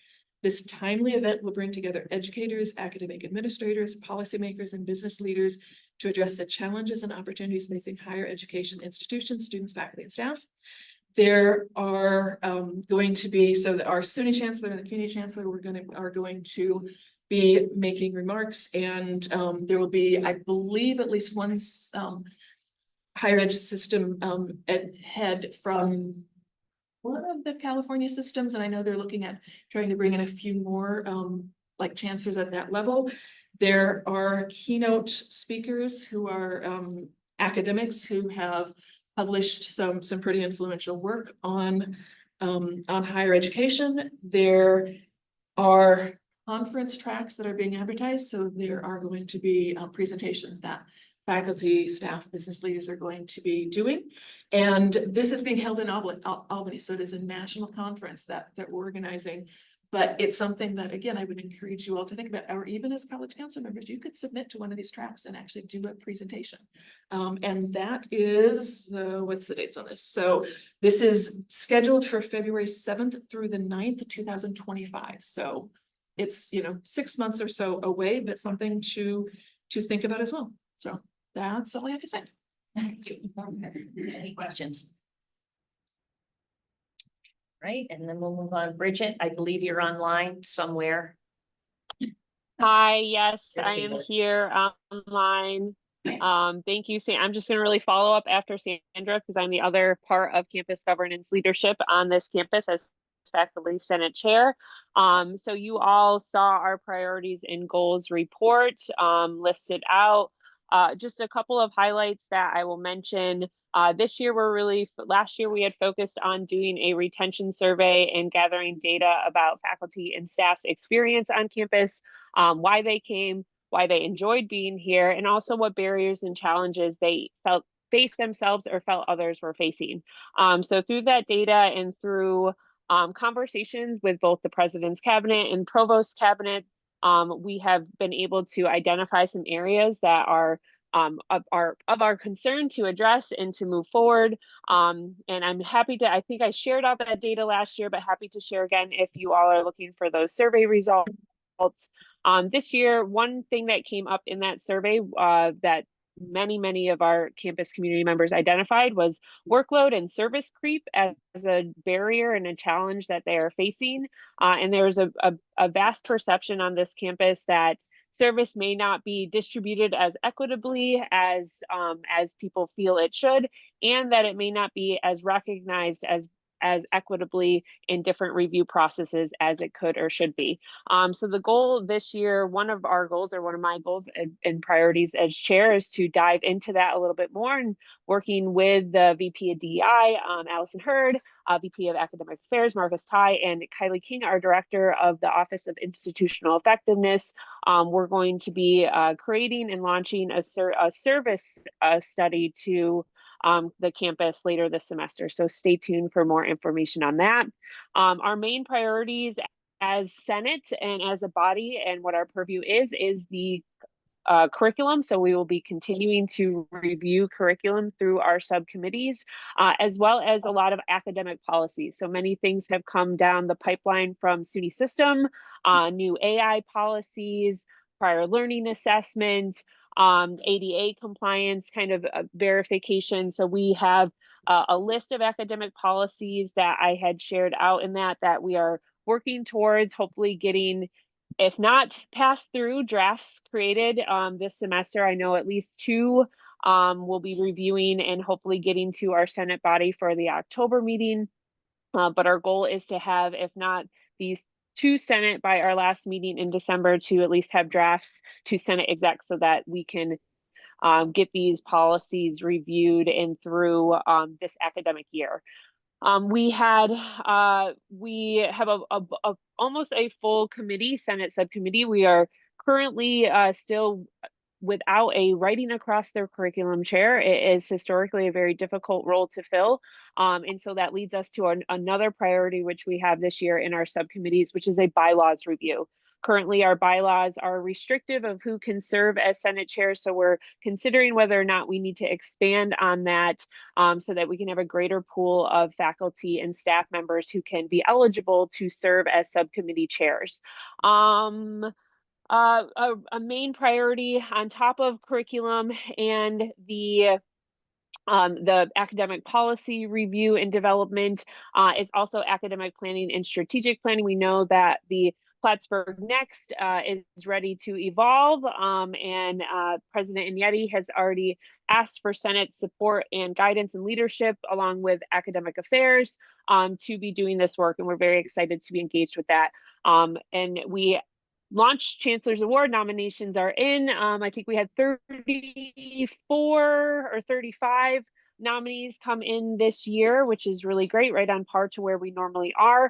This timely event will bring together educators, academic administrators, policymakers, and business leaders to address the challenges and opportunities facing higher education institutions, students, faculty, and staff. There are going to be, so our SUNY chancellor and the CUNY chancellor are going to be making remarks, and there will be, I believe, at least one higher ed system head from one of the California systems, and I know they're looking at trying to bring in a few more like chancellors at that level. There are keynote speakers who are academics who have published some pretty influential work on higher education. There are conference tracks that are being advertised, so there are going to be presentations that faculty, staff, business leaders are going to be doing. And this is being held in Albany, so it is a national conference that we're organizing. But it's something that, again, I would encourage you all to think about, or even as college council members, you could submit to one of these tracks and actually do a presentation. And that is, what's the dates on this? So this is scheduled for February 7th through the 9th, 2025. So it's, 6 months or so away, but something to think about as well. So that's all I have to say. Any questions? Right, and then we'll move on. Bridget, I believe you're online somewhere. Hi, yes, There I she am is. here online. Thank you, Sam. I'm just gonna really follow up after Sandra because I'm the other part of campus governance leadership on this campus as faculty senate chair. So you all saw our priorities and goals report listed out. Just a couple of highlights that I will mention. This year, last year we had focused on doing a retention survey and gathering data about faculty and staff's experience on campus, why they came, why they enjoyed being here, and also what barriers and challenges they faced themselves or felt others were facing. So through that data and through conversations with both the president's cabinet and provost cabinet, we have been able to identify some areas that are of our concern to address and to move forward. And I'm happy to, I think I shared out that data last year, but happy to share again if you all are looking for those survey results. This year, one thing that came up in that survey that many of our campus community members identified was workload and service creep as a barrier and a challenge that they are facing. And there's a vast perception on this campus that service may not be distributed as equitably as people feel it should, and that it may not be as recognized as equitably in different review processes as it could or should be. So the goal this year, one of our goals or one of my goals and priorities as chair is to dive into that a little bit more, and working with the VP of DEI, Allison Hurd, VP of Academic Affairs, Marcus Ty, and Kylie King, our Director of the Office of Institutional Effectiveness. We're going to be creating and launching a service study to the campus later this semester. So stay tuned for more information on that. Our main priorities as Senate and as a body and what our purview is the curriculum. So we will be continuing to review curriculum through our subcommittees, as well as a lot of academic policies. So many things have come down the pipeline from SUNY system, new AI policies, prior learning assessment, ADA compliance kind of verification. So we have a list of academic policies that I had shared out in that we are working towards hopefully getting, if not pass through, drafts created this semester. I know at least 2 will be reviewing and hopefully getting to our Senate body for the October meeting. But our goal is to have, if not these 2 Senate by our last meeting in December, to at least have drafts to Senate exec so that we can get these policies reviewed and through this academic year. We have almost a full committee, Senate subcommittee. We are currently still without a writing across their curriculum chair. It is historically a very difficult role to fill. And so that leads us to another priority, which we have this year in our subcommittees, which is a bylaws review. Currently, our bylaws are restrictive of who can serve as Senate chair. So we're considering whether or not we need to expand on that so that we can have a greater pool of faculty and staff members who can be eligible to serve as subcommittee chairs. A main priority on top of curriculum and the academic policy review and development is also academic planning and strategic planning. We know that the Plattsburgh Next is ready to evolve, and President Ignetti has already asked for Senate support and guidance and leadership along with academic affairs to be doing this work, and we're very excited to be engaged with that. And we launched Chancellor's Award nominations are in. I think we had 34 or 35 nominees come in this year, which is really great, right on par to where we normally are.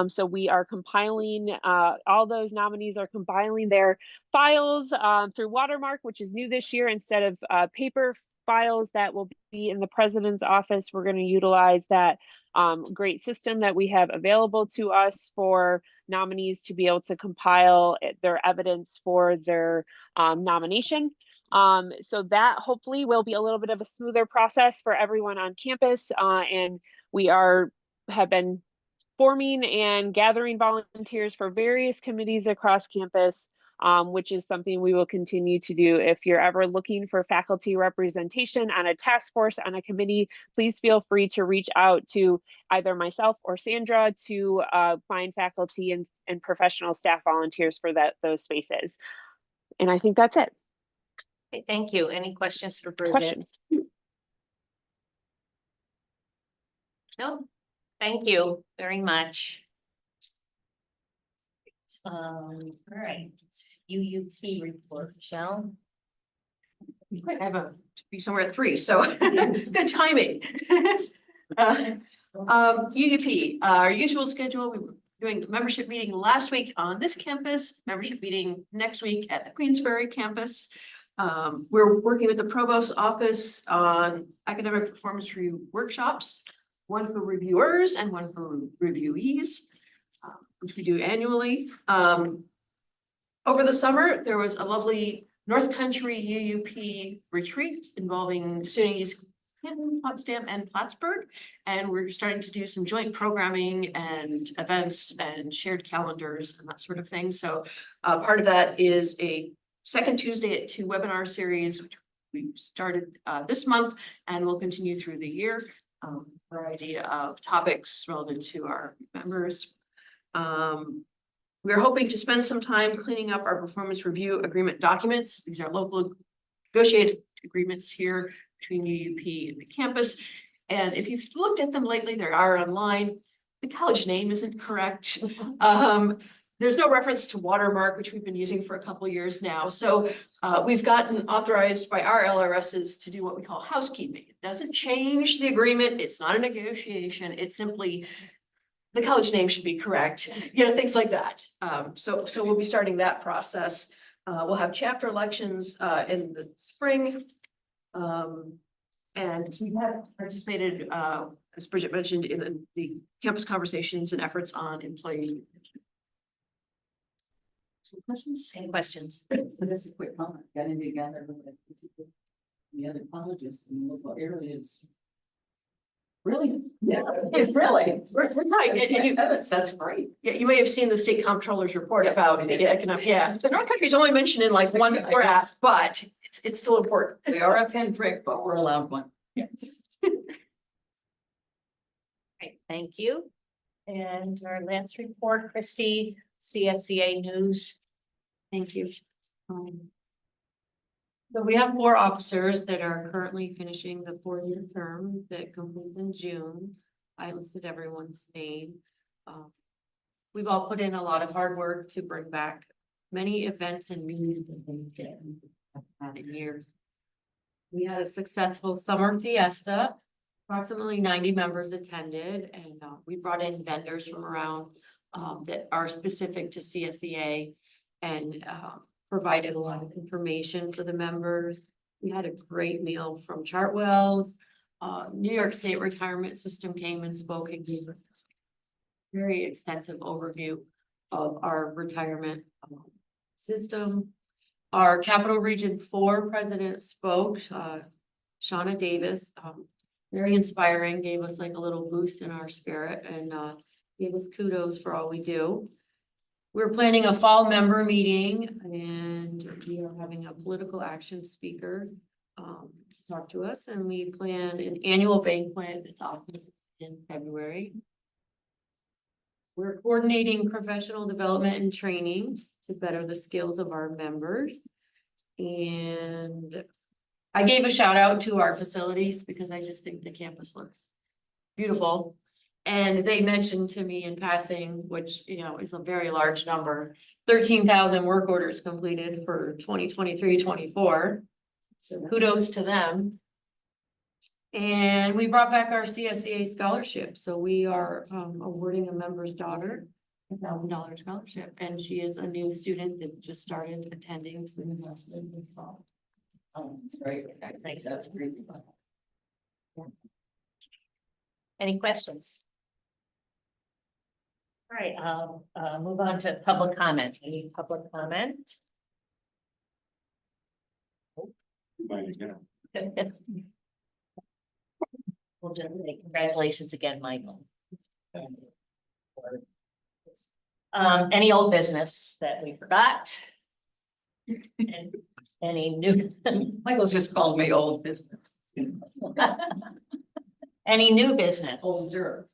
So we are compiling, all those nominees are compiling their files through Watermark, which is new this year. Instead of paper files that will be in the president's office, we're going to utilize that great system that we have available to us for nominees to be able to compile their evidence for their nomination. So that hopefully will be a little bit of a smoother process for everyone on campus. And we have been forming and gathering volunteers for various committees across campus, which is something we will continue to do. If you're ever looking for faculty representation on a task force, on a committee, please feel free to reach out to either myself or Sandra to find faculty and professional staff volunteers for those spaces. And I think that's it. Okay, thank you. Any questions for Bridget? Questions? No, thank you very much. All right, UUP report, Michelle. I have to be somewhere at 3, so good timing. UUP, our usual schedule, we were doing membership meeting last week on this campus, membership meeting next week at the Queensbury campus. We're working with the Provost's office on academic performance review workshops, one for reviewers and one for reviewees, which we do annually. Over the summer, there was a lovely North Country UUP retreat involving SUNY's Canton, Potsdam, and Plattsburgh. And we're starting to do some joint programming and events and shared calendars and that sort of thing. So part of that is a second Tuesday at 2 webinar series, which we started this month and will continue through the year. Variety of topics relevant to our members. We're hoping to spend some time cleaning up our performance review agreement documents. These are local negotiated agreements here between UUP and the campus. And if you've looked at them lately, they are online. The college name isn't correct. There's no reference to watermark, which we've been using for a couple of years now. So we've gotten authorized by our LRSs to do what we call housekeeping. It doesn't change the agreement. It's not a negotiation. It's simply the college name should be correct, things like that. So we'll be starting that process. We'll have chapter elections in the spring. And we have participated, as Bridget mentioned, in the campus conversations and efforts on employee. Some questions? Any questions? This is a quick comment, getting together with the other colleges in local areas. Really? Yeah, it's really. We're right. And you, That's great. yeah, you may have seen the state comptroller's report Yes, about I the did. economic, the North Country is only mentioned in like one graph, but it's still important. We are a pinprick, but we're allowed one. Yes. Right, thank you. And our last report, Christy, CSDA News. Thank you. So we have 4 officers that are currently finishing the 4-year term that completes in June. I listed everyone's name. We've all put in a lot of hard work to bring back many events and meetings that we haven't had in years. We had a successful summer fiesta. Approximately 90 members attended, and we brought in vendors from around that are specific to CSEA and provided a lot of information for the members. We had a great meal from Chartwell's. New York State Retirement System came and spoke and gave us a very extensive overview of our retirement system. Our Capital Region 4 president spoke, Shauna Davis, very inspiring, gave us like a little boost in our spirit and gave us kudos for all we do. We're planning a fall member meeting and we are having a political action speaker talk to us, and we plan an annual banquet that's often in February. We're coordinating professional development and trainings to better the skills of our members. And I gave a shout out to our facilities because I just think the campus looks beautiful. And they mentioned to me in passing, which, is a very large number, 13,000 work orders completed for 2023-24. So kudos to them. And we brought back our CSEA scholarship. So we are awarding a member's daughter $1,000 scholarship. And she is a new student that just started attending. So this fall. Oh, that's great. I think that's great. Any questions? All right, I'll move on to public comment. Any public comment? Well, gentlemen, congratulations again, Michael. Any old business that we forgot? And any new? Michael's just called me old business. Any new business? Older.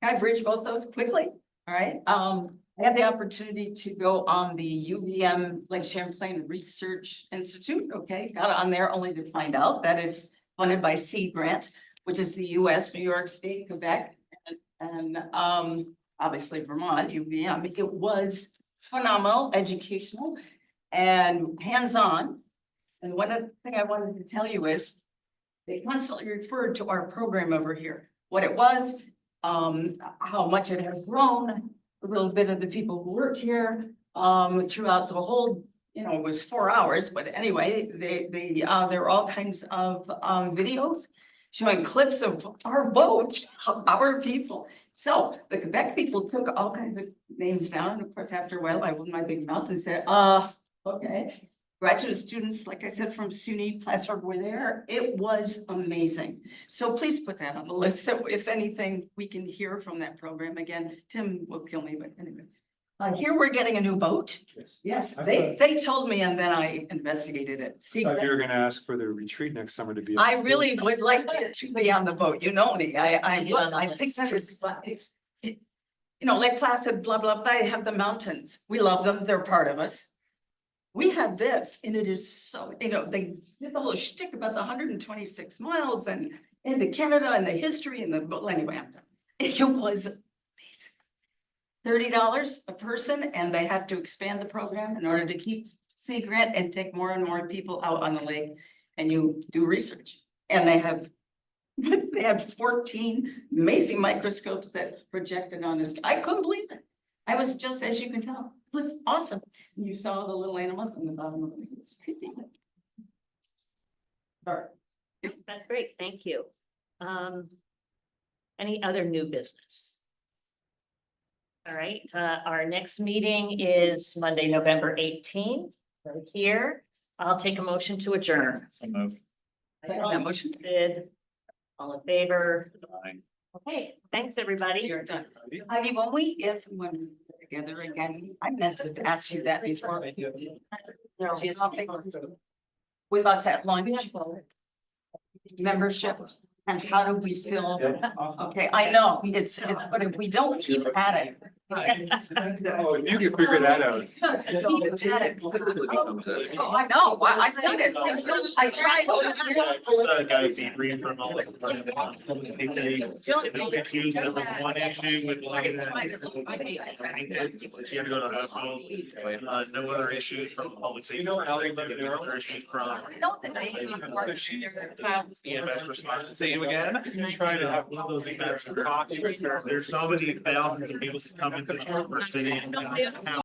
Can I bridge both those quickly? All right. I had the opportunity to go on the UVM Lake Champlain Research Institute. Okay, got on there only to find out that it's funded by Sea Grant, which is the US, New York State, Quebec, and obviously Vermont, UVM. It was phenomenal, educational, and hands-on. And one thing I wanted to tell you is they constantly referred to our program over here, what it was, how much it has grown, a little bit of the people who worked here, throughout the whole, it was 4 hours, but anyway, there were all kinds of videos showing clips of our boats, our people. So the Quebec people took all kinds of names down, and of course, after a while, I opened my big mouth and said, okay. Graduate students, like I said, from SUNY Plattsburgh were there. It was amazing. So please put that on the list. So if anything, we can hear from that program again. Tim will kill me, but anyway. Here we're getting a new boat. Yes, they told me and then I investigated it. See, Thought you were gonna ask for the retreat next summer to be. I really would like to be on the boat. You know me. I think it's, you know, Lake Placid, blah, blah, blah. They have the mountains. We love them. They're part of us. We have this and it is so, you know, they did the whole shtick about the 126 miles and into Canada and the history and the, well, anyway, I'm done. It was amazing. $30 a person and they have to expand the program in order to keep Sea Grant and take more and more people out on the lake and you do research. And they have, they had 14 amazing microscopes that projected on us. I couldn't believe it. I was just, as you can tell, it was awesome. You saw the little animals on the bottom of it. It was creepy. Sorry. That's great, thank you. Any other new business? All right, our next meeting is Monday, November 18th, right here. I'll take a motion to adjourn. So move. Second that motion. Did, all in favor? Aye. Okay, thanks, everybody. You're done. Heidi, when we, if when we're together again, I meant to ask you that before. With us at lunch. Membership and how do we feel? Okay, I know, it's, but if we don't keep at it. Oh, you can figure that out. Keep at it. Oh, I know, I've done it. I tried. Got a debrief from all the issues. There was one issue with like. She had to go to the hospital. No other issues from public safety. No other issues from. EMS response. Say you again. You try to have one of those events for coffee. There's so many thousands of people coming to the city.